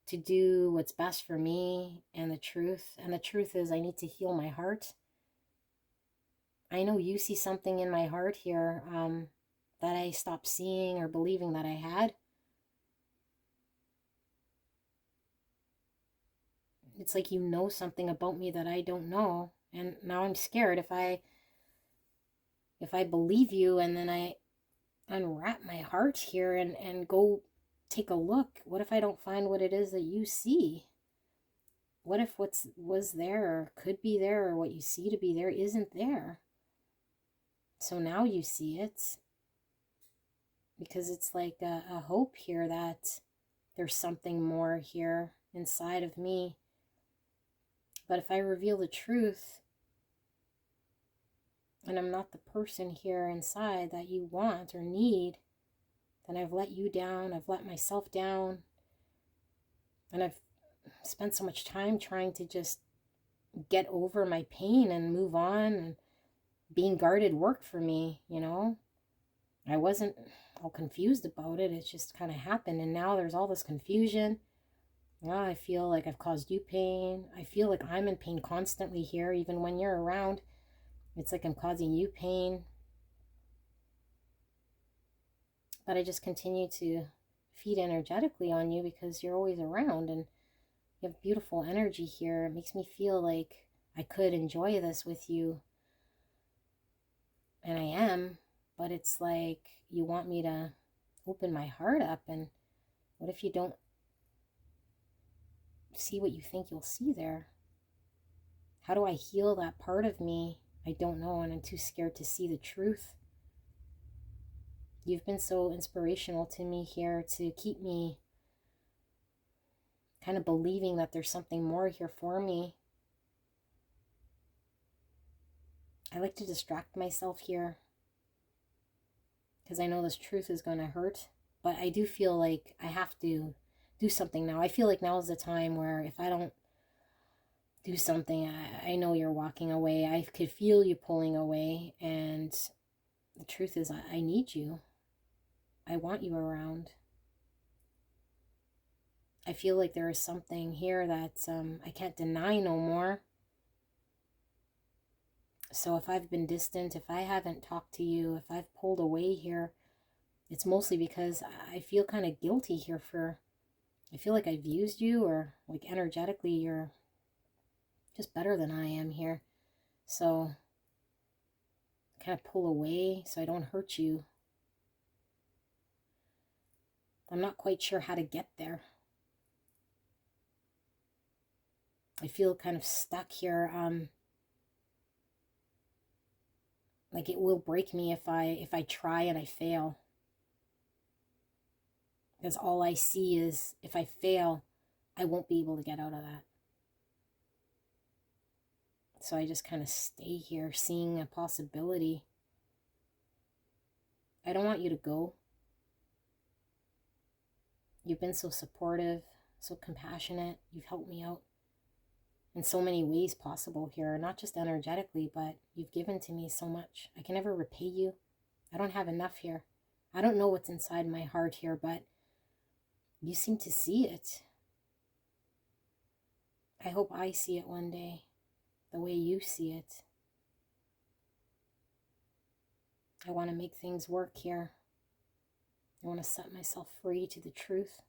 to do what's best for me and the truth. And the truth is I need to heal my heart. I know you see something in my heart here that I stopped seeing or believing that I had. It's like you know something about me that I don't know. And now I'm scared if I believe you and then I unwrap my heart here and go take a look. What if I don't find what it is that you see? What if what was there or could be there or what you see to be there isn't there? So now you see it, because it's like a hope here that there's something more here inside of me. But if I reveal the truth and I'm not the person here inside that you want or need, then I've let you down, I've let myself down, and I've spent so much time trying to just get over my pain and move on, and being guarded worked for me, you know. I wasn't all confused about it, it just kind of happened, and now there's all this confusion. Now I feel like I've caused you pain. I feel like I'm in pain constantly here, even when you're around. It's like I'm causing you pain. But I just continue to feed energetically on you because you're always around and you have beautiful energy here. It makes me feel like I could enjoy this with you. And I am, but it's like you want me to open my heart up, and what if you don't see what you think you'll see there? How do I heal that part of me? I don't know, and I'm too scared to see the truth. You've been so inspirational to me here to keep me kind of believing that there's something more here for me. I like to distract myself here because I know this truth is going to hurt, but I do feel like I have to do something now. I feel like now is the time where if I don't do something, I know you're walking away. I could feel you pulling away, and the truth is I need you. I want you around. I feel like there is something here that I can't deny no more. So if I've been distant, if I haven't talked to you, if I've pulled away here, it's mostly because I feel kind of guilty here I feel like I've used you, or like energetically you're just better than I am here. So I kind of pull away so I don't hurt you. I'm not quite sure how to get there. I feel kind of stuck here. Like it will break me if I try and I fail. Because all I see is if I fail, I won't be able to get out of that. So I just kind of stay here seeing a possibility. I don't want you to go. You've been so supportive, so compassionate. You've helped me out in so many ways possible here, not just energetically, but you've given to me so much. I can never repay you. I don't have enough here. I don't know what's inside my heart here, but you seem to see it. I hope I see it one day, the way you see it. I want to make things work here. I want to set myself free to the truth.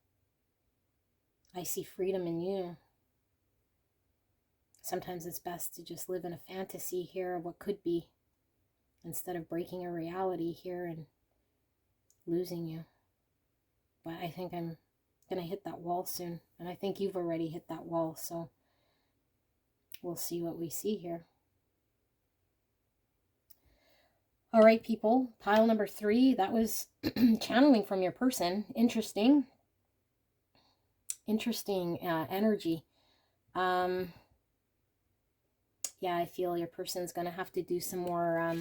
I see freedom in you. Sometimes it's best to just live in a fantasy here of what could be, instead of breaking a reality here and losing you. But I think I'm going to hit that wall soon, and I think you've already hit that wall, so we'll see what we see here. All right, people, pile number 3, that was channeling from your person. Interesting energy. Yeah, I feel your person's going to have to do some more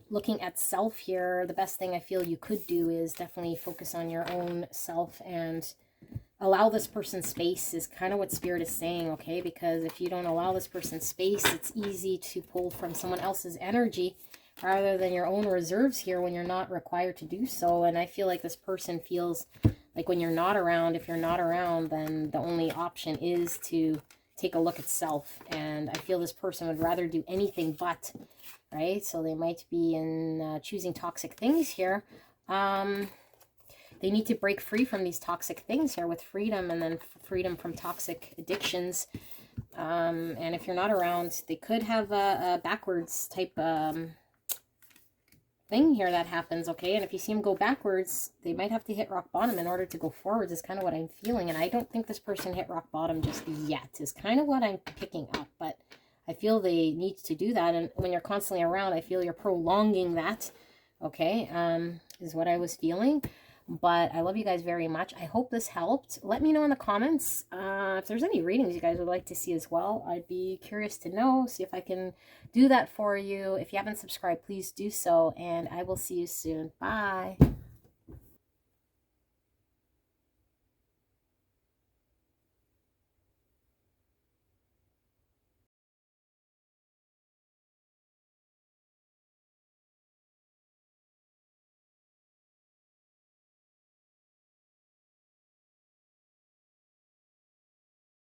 looking at self here. The best thing I feel you could do is definitely focus on your own self and allow this person space is kind of what Spirit is saying, okay? Because if you don't allow this person space, it's easy to pull from someone else's energy rather than your own reserves here when you're not required to do so. And I feel like this person feels like when you're not around, if you're not around, then the only option is to take a look at self. And I feel this person would rather do anything but, right? So they might be in choosing toxic things here. They need to break free from these toxic things here with freedom, and then freedom from toxic addictions. And if you're not around, they could have a backwards type thing here that happens, okay? And if you see them go backwards, they might have to hit rock bottom in order to go forwards, is kind of what I'm feeling. And I don't think this person hit rock bottom just yet, is kind of what I'm picking up. But I feel they need to do that. And when you're constantly around, I feel you're prolonging that, okay? Is what I was feeling. But I love you guys very much. I hope this helped. Let me know in the comments if there's any readings you guys would like to see as well. I'd be curious to know, see if I can do that for you. If you haven't subscribed, please do so, and I will see you soon. Bye.